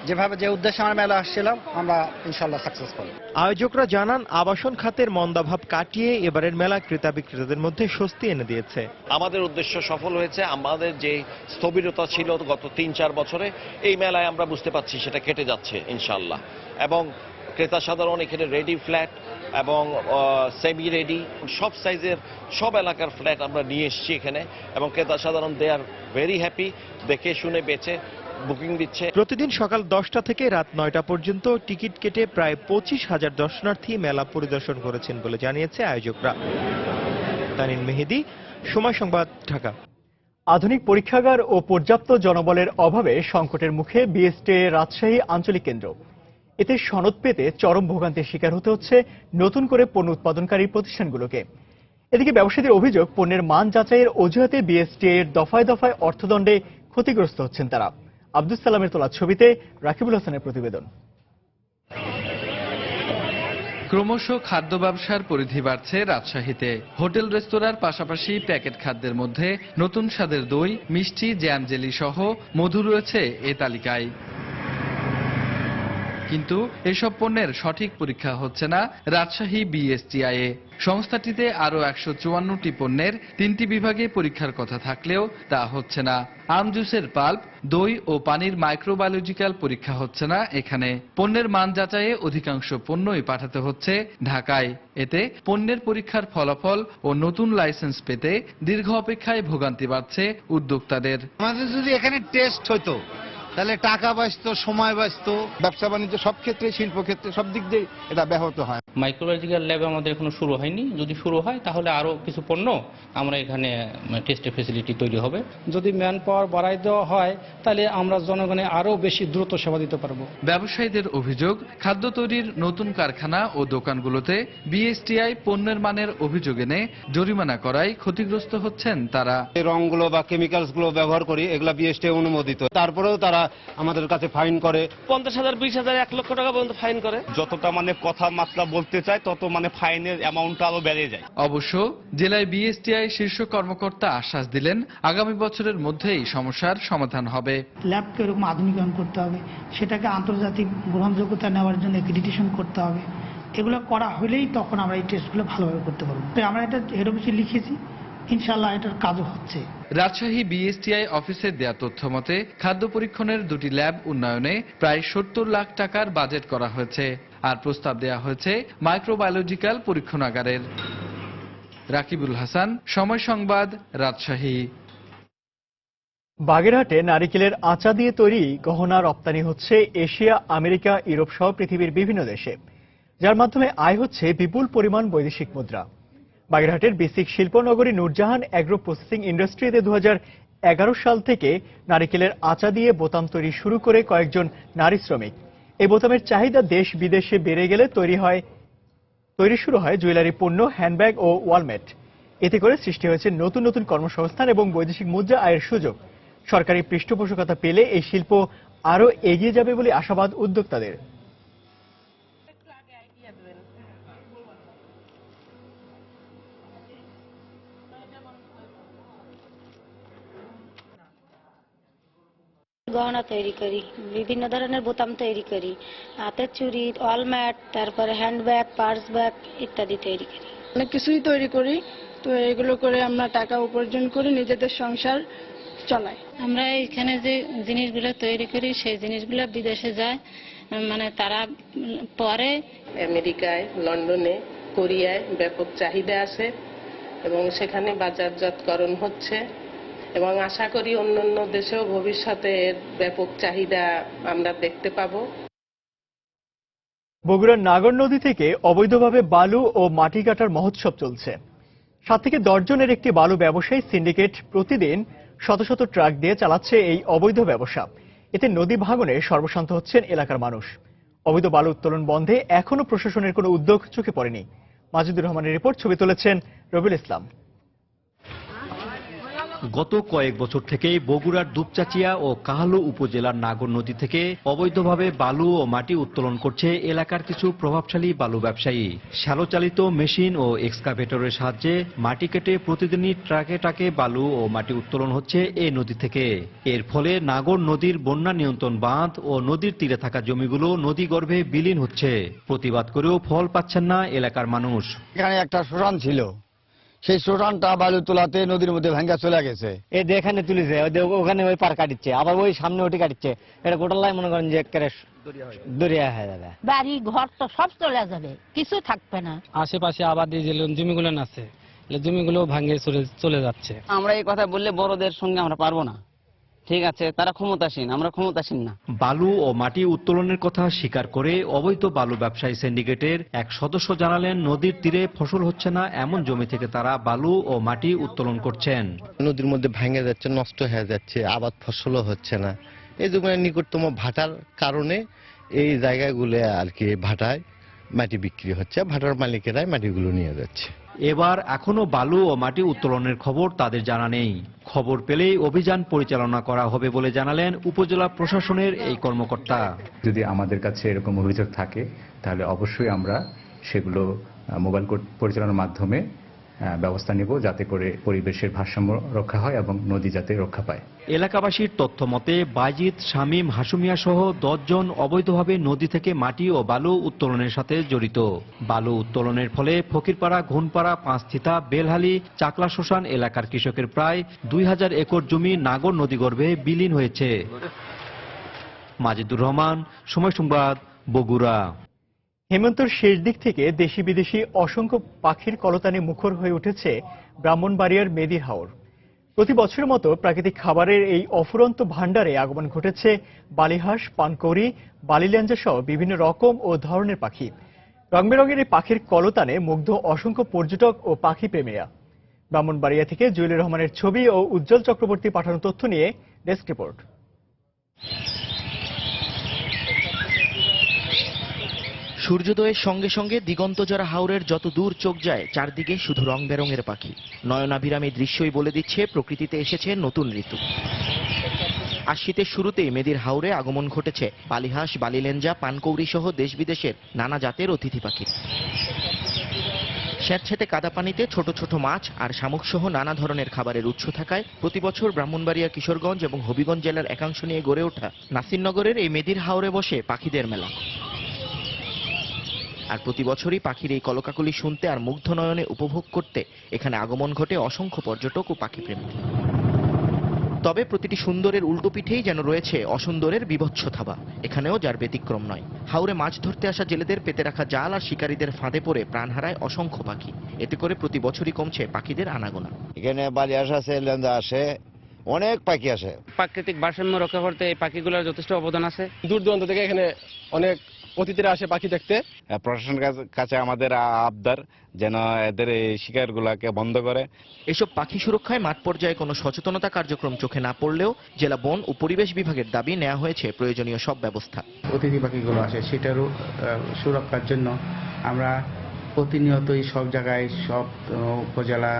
যেভাবে যে উদ্দেশ্যে আমরা মেলা আসছিলাম আমরা ইনশাআল্লাহ সাকসেসফুল। আয়োজকরা জানান আবাসন খাতের মন্দাভাব কাটিয়ে এবারের মেলা ক্রেতা বিক্রেতাদের মধ্যে স্বস্তি এনে দিয়েছে। আমাদের উদ্দেশ্য সফল হয়েছে। আমাদের যে স্থবিরতা ছিল গত 3-4 বছরে, এই মেলায় আমরা বুঝতে পারছি সেটা কেটে যাচ্ছে ইনশাআল্লাহ। এবং ক্রেতা সাধারণ এখানে রেডি ফ্ল্যাট এবং সেমি রেডি সব সাইজের সব এলাকার ফ্ল্যাট আমরা নিয়ে এসেছি এখানে, এবং ক্রেতা সাধারণ দে আর ভেরি হ্যাপি, দেখে শুনে বেচে বুকিং দিচ্ছে। প্রতিদিন সকাল 10টা থেকে রাত 9টা পর্যন্ত টিকিট কেটে প্রায় 25,000 দর্শনার্থী মেলা পরিদর্শন করেছেন বলে জানিয়েছে আয়োজকরা। তানিন মেহেদি, সময় সংবাদ, ঢাকা। আধুনিক পরীক্ষাগার ও পর্যাপ্ত জনবলের অভাবে সংকটের মুখে বিএসটিআই রাজশাহী আঞ্চলিক কেন্দ্র। এতে সনদ পেতে চরম ভোগান্তির শিকার হতে হচ্ছে নতুন করে পণ্য উৎপাদনকারী প্রতিষ্ঠানগুলোকে। এদিকে ব্যবসায়ীদের অভিযোগ, পণ্যের মান যাচাইয়ের অজুহাতে বিএসটিআই এর দফায় দফায় অর্থদণ্ডে ক্ষতিগ্রস্ত হচ্ছেন তারা। আব্দুস সালামের তোলা ছবিতে রাকিবুল হাসানের প্রতিবেদন। ক্রমশ খাদ্য ব্যবসার পরিধি বাড়ছে রাজশাহীতে। হোটেল রেস্তোরাঁর পাশাপাশি প্যাকেট খাদ্যের মধ্যে নতুন স্বাদের দই, মিষ্টি, জ্যাম, জেলি সহ মধু রয়েছে এ তালিকায়। কিন্তু এসব পণ্যের সঠিক পরীক্ষা হচ্ছে না রাজশাহী বিএসটিআই এ। সংস্থাটিতে আরো 154টি পণ্যের 3টি বিভাগে পরীক্ষার কথা থাকলেও তা হচ্ছে না। আম জুসের পাল্প, দই ও পানির মাইক্রোবায়োলজিক্যাল পরীক্ষা হচ্ছে না এখানে। পণ্যের মান যাচাইয়ে অধিকাংশ পণ্যই পাঠাতে হচ্ছে ঢাকায়। এতে পণ্যের পরীক্ষার ফলাফল ও নতুন লাইসেন্স পেতে দীর্ঘ অপেক্ষায় ভোগান্তি বাড়ছে উদ্যোক্তাদের। আমাদের যদি এখানে টেস্ট হতো তাহলে টাকা বাঁচতো, সময় বাঁচতো। ব্যবসা বাণিজ্য সব ক্ষেত্রে, শিল্প ক্ষেত্রে সব দিক দিয়ে এটা ব্যাহত হয়। মাইক্রোবায়োলজিক্যাল ল্যাব আমাদের এখনো শুরু হয়নি। যদি শুরু হয় তাহলে আরো কিছু পণ্য আমরা এখানে টেস্টের ফ্যাসিলিটি তৈরি হবে। যদি ম্যান পাওয়ার বাড়াই দেওয়া হয় তাহলে আমরা জনগণে আরো বেশি দ্রুত সেবা দিতে পারবো। ব্যবসায়ীদের অভিযোগ, খাদ্য তৈরির নতুন কারখানা ও দোকানগুলোতে বিএসটিআই পণ্যের মানের অভিযোগ এনে জরিমানা করায় ক্ষতিগ্রস্ত হচ্ছেন তারা। এই রংগুলো বা কেমিক্যালস গুলো ব্যবহার করি, এগুলা বিএসটিআই অনুমোদিত, তারপরেও তারা আমাদের কাছে ফাইন করে 50,000, 20,000, 1 লক্ষ টাকা পর্যন্ত ফাইন করে। যতটা কথাবার্তা বলতে চায় তত ফাইনের অ্যামাউন্টটা আরো বেড়ে যায়। অবশ্য জেলায় বিএসটিআই শীর্ষ কর্মকর্তা আশ্বাস দিলেন, আগামী বছরের মধ্যেই সমস্যার সমাধান হবে। ল্যাবকে এরকম আধুনিকায়ন করতে হবে, সেটাকে আন্তর্জাতিক গ্রহণযোগ্যতা নেওয়ার জন্য এক্রিডিটেশন করতে হবে। এগুলো করা হলেই তখন আমরা এই টেস্টগুলো ভালোভাবে করতে পারবো। আমরা এটা হেড অফিসে লিখেছি, ইনশাআল্লাহ এটার কাজও হচ্ছে। রাজশাহী বিএসটিআই অফিসের দেয়া তথ্য মতে খাদ্য পরীক্ষণের 2টি ল্যাব উন্নয়নে প্রায় 70 লাখ টাকার বাজেট করা হয়েছে, আর প্রস্তাব দেয়া হয়েছে মাইক্রোবায়োলজিক্যাল পরীক্ষণাগারের। রাকিবুল হাসান, সময় সংবাদ, রাজশাহী। বাগেরহাটে নারিকেলের আচা দিয়ে তৈরি গহনা রপ্তানি হচ্ছে এশিয়া, আমেরিকা, ইউরোপ সহ পৃথিবীর বিভিন্ন দেশে, যার মাধ্যমে আয় হচ্ছে বিপুল পরিমাণ বৈদেশিক মুদ্রা। বাগেরহাটের বেসিক শিল্পনগরী নূরজাহান অ্যাগ্রো প্রসেসিং ইন্ডাস্ট্রিতে 2011 সাল থেকে নারিকেলের আচা দিয়ে বোতাম তৈরি শুরু করে কয়েকজন নারী শ্রমিক। এই বোতামের চাহিদা দেশ বিদেশে বেড়ে গেলে তৈরি শুরু হয় জুয়েলারি পণ্য, হ্যান্ডব্যাগ ও ওয়ালমেট। এতে করে সৃষ্টি হয়েছে নতুন নতুন কর্মসংস্থান এবং বৈদেশিক মুদ্রা আয়ের সুযোগ। সরকারি পৃষ্ঠপোষকতা পেলে এই শিল্প আরও এগিয়ে যাবে বলে আশাবাদ উদ্যোক্তাদের। গহনা তৈরি করি, বিভিন্ন ধরনের বোতাম তৈরি করি, হাতের চুড়ি, ওয়ালম্যাট, তারপরে হ্যান্ডব্যাগ, পার্স ব্যাগ ইত্যাদি তৈরি করি। অনেক কিছুই তৈরি করি, তো এগুলো করে আমরা টাকা উপার্জন করে নিজেদের সংসার চলাই। আমরা এখানে যে জিনিসগুলো তৈরি করি সেই জিনিসগুলো বিদেশে যায়, মানে তারা পরে আমেরিকায়, লন্ডনে, কোরিয়ায় ব্যাপক চাহিদা আছে এবং সেখানে বাজারজাতকরণ হচ্ছে এবং আশা করি অন্যান্য দেশেও ভবিষ্যতে এর ব্যাপক চাহিদা আমরা দেখতে পাবো। বগুড়ার নাগর নদী থেকে অবৈধভাবে বালু ও মাটি কাটার মহোৎসব চলছে। 7 থেকে 10 জনের একটি বালু ব্যবসায়ী সিন্ডিকেট প্রতিদিন শত শত ট্রাক দিয়ে চালাচ্ছে এই অবৈধ ব্যবসা। এতে নদী ভাঙনে সর্বশান্ত হচ্ছেন এলাকার মানুষ। অবৈধ বালু উত্তোলন বন্ধে এখনো প্রশাসনের কোনো উদ্যোগ চোখে পড়েনি। মাজিদুর রহমানের রিপোর্ট, ছবি তুলেছেন রবিউল ইসলাম। গত কয়েক বছর থেকে বগুড়ার দুপচাচিয়া ও কাহালু উপজেলার নাগর নদী থেকে অবৈধভাবে বালু ও মাটি উত্তোলন করছে এলাকার কিছু প্রভাবশালী বালু ব্যবসায়ী। শ্যালোচালিত মেশিন ও এক্সকাভেটরের সাহায্যে মাটি কেটে প্রতিদিনই ট্রাকে ট্রাকে বালু ও মাটি উত্তোলন হচ্ছে এই নদী থেকে। এর ফলে নাগর নদীর বন্যা নিয়ন্ত্রণ বাঁধ ও নদীর তীরে থাকা জমিগুলো নদীগর্ভে বিলীন হচ্ছে। প্রতিবাদ করেও ফল পাচ্ছেন না এলাকার মানুষ। এখানে একটা শ্মশান ছিল, সেই শ্মশানটা বালু তোলাতে নদীর মধ্যে ভাঙ্গা চলে গেছে। এই এখানে তুলেছে, ওখানে ওই পার কাটিচ্ছে, আবার ওই সামনে ওটি কাটিচ্ছে। এটা গোটালাই মনে করেন যে দরিয়া হয়ে যাবে। বাড়ি ঘর তো সব চলে যাবে, কিছু থাকবে না। আশেপাশে আবাদি যে জমিগুলো আছে, জমিগুলো ভাঙে চলে যাচ্ছে। আমরা এই কথা বললে বড়দের সঙ্গে আমরা পারবো না। ঠিক আছে, তারা ক্ষমতাসীন, আমরা ক্ষমতাসীন না। বালু ও মাটি উত্তোলনের কথা স্বীকার করে অবৈধ বালু ব্যবসায়ী সিন্ডিকেটের এক সদস্য জানালেন, নদীর তীরে ফসল হচ্ছে না এমন জমি থেকে তারা বালু ও মাটি উত্তোলন করছেন। নদীর মধ্যে ভেঙে যাচ্ছে, নষ্ট হয়ে যাচ্ছে, আবাদ ফসলও হচ্ছে না। এই জমির নিকটতম ভাটার কারণে এই জায়গাগুলো আর কি ভাটায় মাটি বিক্রি হচ্ছে, ভাটার মালিকেরাই মাটিগুলো নিয়ে যাচ্ছে। এবার এখনো বালু ও মাটি উত্তোলনের খবর তাদের জানা নেই। খবর পেলেই অভিযান পরিচালনা করা হবে বলে জানালেন উপজেলা প্রশাসনের এই কর্মকর্তা। যদি আমাদের কাছে এরকম অভিযোগ থাকে তাহলে অবশ্যই আমরা সেগুলো মোবাইল কোর্ট পরিচালনার মাধ্যমে ব্যবস্থা নেব, যাতে করে পরিবেশের ভারসাম্য রক্ষা হয় এবং নদী যাতে রক্ষা পায়। এলাকাবাসীর তথ্য মতে বাইজিদ, শামীম, হাসুমিয়া সহ 10 জন অবৈধভাবে নদী থেকে মাটি ও বালু উত্তোলনের সাথে জড়িত। বালু উত্তোলনের ফলে ফকিরপাড়া, ঘুনপাড়া, পাঁচথিতা, বেলহালি, চাকলা শ্মশান এলাকার কৃষকের প্রায় 2000 একর জমি নাগর নদীগর্ভে বিলীন হয়েছে। মাজিদুর রহমান, সময় সংবাদ, বগুড়া। হেমন্তের শেষ দিক থেকে দেশি বিদেশি অসংখ্য পাখির কলতানে মুখর হয়ে উঠেছে ব্রাহ্মণবাড়িয়ার মেদির হাওর। প্রতি বছরের মতো প্রাকৃতিক খাবারের এই অফুরন্ত ভাণ্ডারে আগমন ঘটেছে বালিহাঁস, পানকৌড়ি, বালিল্যাঞ্জা সহ বিভিন্ন রকম ও ধরনের পাখি। রং বেরঙের এই পাখির কলতানে মুগ্ধ অসংখ্য পর্যটক ও পাখি প্রেমীরা। ব্রাহ্মণবাড়িয়া থেকে জুয়েলুর রহমানের ছবি ও উজ্জ্বল চক্রবর্তী পাঠানো তথ্য নিয়ে ডেস্ক রিপোর্ট। সূর্যোদয়ের সঙ্গে সঙ্গে দিগন্তজোড়া হাওরের যত দূর চোখ যায় চারদিকে শুধু রং বেরঙের পাখি। নয়নাভিরামী দৃশ্যই বলে দিচ্ছে প্রকৃতিতে এসেছে নতুন ঋতু। আর শীতের শুরুতেই মেদির হাওরে আগমন ঘটেছে বালিহাঁস, বালিলেঞ্জা, পানকৌড়ি সহ দেশ বিদেশের নানা জাতের অতিথি পাখি। স্যাঁতস্যাঁতে কাদা পানিতে ছোট ছোট মাছ আর শামুক সহ নানা ধরনের খাবারের উৎস থাকায় প্রতি বছর ব্রাহ্মণবাড়িয়া, কিশোরগঞ্জ এবং হবিগঞ্জ জেলার একাংশ নিয়ে গড়ে ওঠা নাসিরনগরের এই মেদির হাওরে বসে পাখিদের মেলা। আর প্রতি বছরই পাখির এই কলকাকলি শুনতে আর মুগ্ধ নয়নে উপভোগ করতে এখানে আগমন ঘটে অসংখ্য পর্যটক ও পাখিপ্রেমী। তবে প্রতিটি সুন্দরের উল্টো পিঠেই যেন রয়েছে অসুন্দরের বিভৎস থাবা। এখানেও যার ব্যতিক্রম নয়। হাওরে মাছ ধরতে আসা জেলেদের পেতে রাখা জাল আর শিকারীদের ফাঁদে পড়ে প্রাণ হারায় অসংখ্য পাখি। এতে করে প্রতি বছরই কমছে পাখিদের আনাগোনা। এখানে বালিহাঁস আছে, লেন্দা আসে, অনেক পাখি আসে। প্রাকৃতিক ভারসাম্য রক্ষা করতে এই পাখিগুলোর যথেষ্ট অবদান আছে। দূর দূরান্ত থেকে এখানে অনেক অতিথিরা আসে পাখি দেখতে। প্রশাসনের কাছে আমাদের আবদার যেন এদের এই শিকারগুলোকে বন্ধ করে। এসব পাখি সুরক্ষায় মাঠ পর্যায়ে কোনো সচেতনতা কার্যক্রম চোখে না পড়লেও জেলা বন ও পরিবেশ বিভাগের দাবি নেওয়া হয়েছে প্রয়োজনীয় সব ব্যবস্থা। অতিথি পাখিগুলো আসে সেটারও সুরক্ষার জন্য আমরা প্রতিনিয়তই সব জায়গায়, সব উপজেলা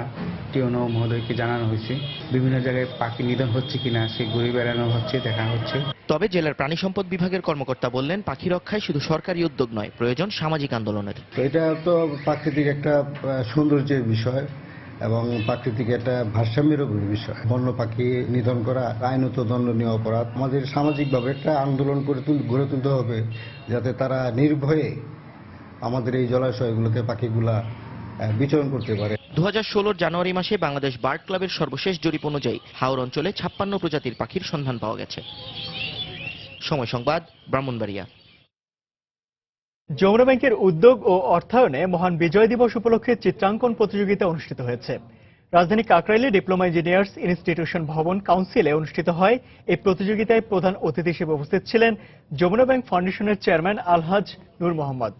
টিওনো মহোদয়কে জানানো হয়েছে। বিভিন্ন জায়গায় পাখি নিধন হচ্ছে কিনা সে ঘুরে বেড়ানো হচ্ছে, দেখা হচ্ছে। তবে জেলার প্রাণী সম্পদ বিভাগের কর্মকর্তা বললেন, পাখি রক্ষায় শুধু সরকারি উদ্যোগ নয়, প্রয়োজন সামাজিক আন্দোলনের। এটা তো প্রাকৃতিক একটা সৌন্দর্যের বিষয় এবং প্রাকৃতিক একটা ভারসাম্যেরও বিষয়। বন্য পাখি নিধন করা আইনত দণ্ডনীয় অপরাধ। আমাদের সামাজিকভাবে একটা আন্দোলন করে গড়ে তুলতে হবে, যাতে তারা নির্ভয়ে আমাদের এই জলাশয়গুলোতে পাখিগুলা বিচরণ করতে পারে। 2016 জানুয়ারি মাসে বাংলাদেশ বার্ড ক্লাবের সর্বশেষ জরিপ অনুযায়ী হাওর অঞ্চলে 56 প্রজাতির পাখির সন্ধান পাওয়া গেছে। সময় সংবাদ, ব্রাহ্মণবাড়িয়া। যমুনা ব্যাংকের উদ্যোগ ও অর্থায়নে মহান বিজয় দিবস উপলক্ষে চিত্রাঙ্কন প্রতিযোগিতা অনুষ্ঠিত হয়েছে। রাজধানী কাকরাইলে ডিপ্লোমা ইঞ্জিনিয়ার্স ইনস্টিটিউশন ভবন কাউন্সিলে অনুষ্ঠিত হয় এই প্রতিযোগিতায় প্রধান অতিথি হিসেবে উপস্থিত ছিলেন যমুনা ব্যাংক ফাউন্ডেশনের চেয়ারম্যান আলহাজ নূর মোহাম্মদ।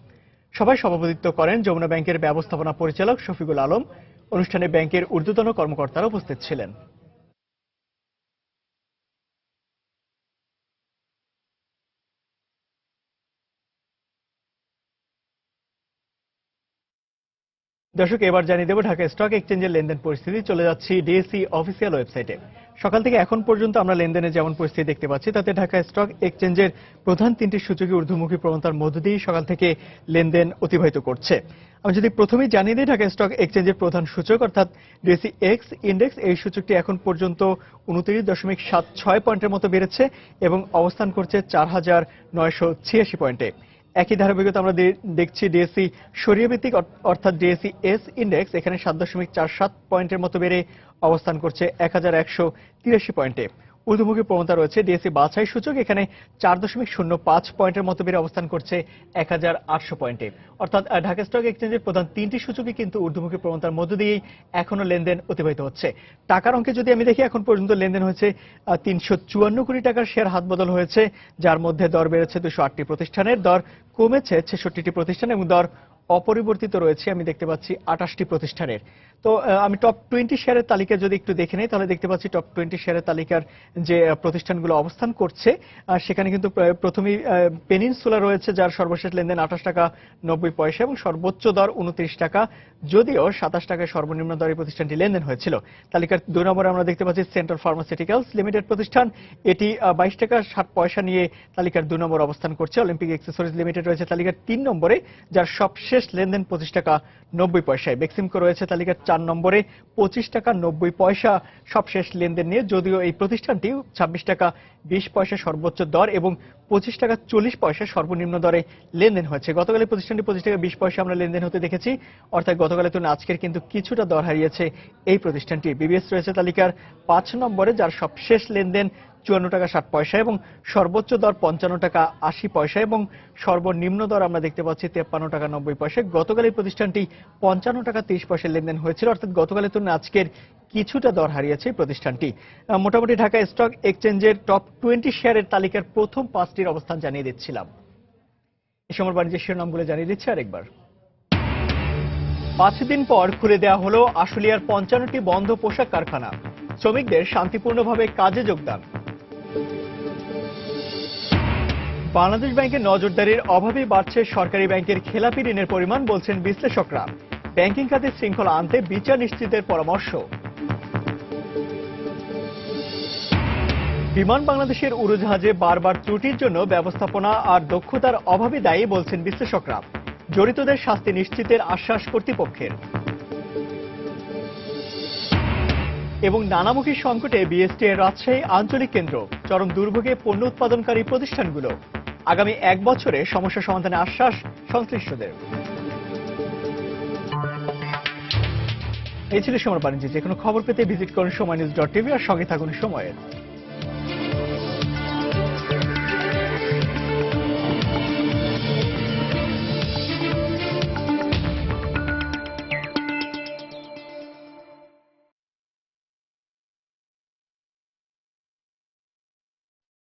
সভায় সভাপতিত্ব করেন যমুনা ব্যাংকের ব্যবস্থাপনা পরিচালক শফিকুল আলম। অনুষ্ঠানে ব্যাংকের ঊর্ধ্বতন কর্মকর্তারা উপস্থিত ছিলেন। দর্শক, এবার জানিয়ে দেব ঢাকা স্টক এক্সচেঞ্জের লেনদেন পরিস্থিতি। চলে যাচ্ছি ডিএসই অফিসিয়াল ওয়েবসাইটে। সকাল থেকে এখন পর্যন্ত আমরা লেনদেনে যেমন পরিস্থিতি দেখতে পাচ্ছি, তাতে ঢাকা স্টক এক্সচেঞ্জের প্রধান তিনটি সূচকই ঊর্ধ্বমুখী প্রবণতার মধ্য দিয়ে সকাল থেকে লেনদেন অতিবাহিত করছে। আমি যদি প্রথমেই জানিয়ে দিই, ঢাকা স্টক এক্সচেঞ্জের প্রধান সূচক অর্থাৎ ডিএসই এক্স ইন্ডেক্স, এই সূচকটি এখন পর্যন্ত 29.76 পয়েন্টের মতো বেড়েছে এবং অবস্থান করছে 4,986 পয়েন্টে। একই ধারাবাহিকতা আমরা দেখছি ডিএসই সরিয়ে ভিত্তিক অর্থাৎ ডিএসই এস ইন্ডেক্স, এখানে 7.47 পয়েন্টের মতো বেড়ে অবস্থান করছে 1,183 পয়েন্টে। ঊর্ধ্বমুখী প্রবণতা রয়েছে ডিএসই বাছাই সূচক, এখানে 4.05 পয়েন্টের মতো বেড়ে অবস্থান করছে 1,800 পয়েন্টে। অর্থাৎ ঢাকা স্টক এক্সচেঞ্জের প্রধান তিনটি সূচকই কিন্তু ঊর্ধ্বমুখী প্রবণতার মধ্য দিয়েই এখনো লেনদেন অতিবাহিত হচ্ছে। টাকার অঙ্কে যদি আমি দেখি, এখন পর্যন্ত লেনদেন হয়েছে 354 কোটি টাকার শেয়ার হাতবদল হয়েছে, যার মধ্যে দর বেড়েছে 208টি প্রতিষ্ঠানের, দর কমেছে 66টি প্রতিষ্ঠান এবং দর অপরিবর্তিত রয়েছে আমি দেখতে পাচ্ছি 28টি প্রতিষ্ঠানের। তো আমি টপ 20 শেয়ারের তালিকা যদি একটু দেখে নেই, তাহলে দেখতে পাচ্ছি টপ 20 শেয়ারের তালিকার যে প্রতিষ্ঠানগুলো অবস্থান করছে সেখানে কিন্তু প্রথমেই পেনিনসুলা রয়েছে, যার সর্বশেষ লেনদেন 28 টাকা 90 পয়সা এবং সর্বোচ্চ দর 29 টাকা, যদিও 27 টাকায় সর্বনিম্ন দরে প্রতিষ্ঠানটি লেনদেন হয়েছিল। তালিকার 2 নম্বরে আমরা দেখতে পাচ্ছি সেন্ট্রাল ফার্মাসিউটিক্যালস লিমিটেড প্রতিষ্ঠান, এটি 22 টাকা 60 পয়সা নিয়ে তালিকার 2 নম্বর অবস্থান করছে। অলিম্পিক এক্সেসরিজ লিমিটেড রয়েছে তালিকার 3 নম্বরে, যার সবশেষ লেনদেন 25 টাকা 90 পয়সায়। বেক্সিমকো রয়েছে তালিকার 4 নম্বরে 25 টাকা 90 পয়সা সবশেষ লেনদেন নিয়ে, যদিও এই প্রতিষ্ঠানটি 26 টাকা 20 পয়সা সর্বোচ্চ দর এবং 25 টাকা 40 পয়সা সর্বনিম্ন দরে লেনদেন হয়েছে। গতকাল এই প্রতিষ্ঠানটি 25 টাকা 20 পয়সা আমরা লেনদেন হতে দেখেছি, অর্থাৎ গতকালের তুলনায় আজকের কিন্তু কিছুটা দর হারিয়েছে এই প্রতিষ্ঠানটি। বিবিএস রয়েছে তালিকার 5 নম্বরে, যার সবশেষ লেনদেন 54 টাকা 60 পয়সা এবং সর্বোচ্চ দর 55 টাকা 80 পয়সা এবং সর্বনিম্ন দর আমরা দেখতে পাচ্ছি 53 টাকা 90 পয়সা। গতকাল এই প্রতিষ্ঠানটি 55 টাকা 30 পয়সা লেনদেন হয়েছিল, অর্থাৎ গতকালের তুলনায় আজকের কিছুটা দর হারিয়েছে এই প্রতিষ্ঠানটি। মোটামুটি ঢাকা স্টক এক্সচেঞ্জের টপ 20 শেয়ারের তালিকার প্রথম 5টির অবস্থান জানিয়ে দিচ্ছিলাম। এই সময় বাণিজ্যের শিরোনামগুলো জানিয়ে দিচ্ছি আরেকবার। 5 দিন পর খুলে দেওয়া হলো আশুলিয়ার 55টি বন্ধ পোশাক কারখানা, শ্রমিকদের শান্তিপূর্ণভাবে কাজে যোগদান। বাংলাদেশ ব্যাংকের নজরদারির অভাবেই বাড়ছে সরকারি ব্যাংকের খেলাপি ঋণের পরিমাণ, বলছেন বিশ্লেষকরা। ব্যাংকিং খাতে শৃঙ্খলা আনতে বিচার নিশ্চিতের পরামর্শ। বিমান বাংলাদেশের উড়োজাহাজে বারবার ত্রুটির জন্য ব্যবস্থাপনা আর দক্ষতার অভাবে দায়ী, বলছেন বিশ্লেষকরা। জড়িতদের শাস্তি নিশ্চিতের আশ্বাস কর্তৃপক্ষের। এবং নানামুখী সংকটে বিএসটিআই রাজশাহী আঞ্চলিক কেন্দ্র, চরম দুর্ভোগে পণ্য উৎপাদনকারী প্রতিষ্ঠানগুলো। আগামী 1 বছরে সমস্যা সমাধানে আশ্বাস সংশ্লিষ্টদের। এই ছিল সময় বাণিজ্য। যে কোনো খবর পেতে ভিজিট করুন সময়নিউজ.tv আর সঙ্গে থাকুন সময়ের।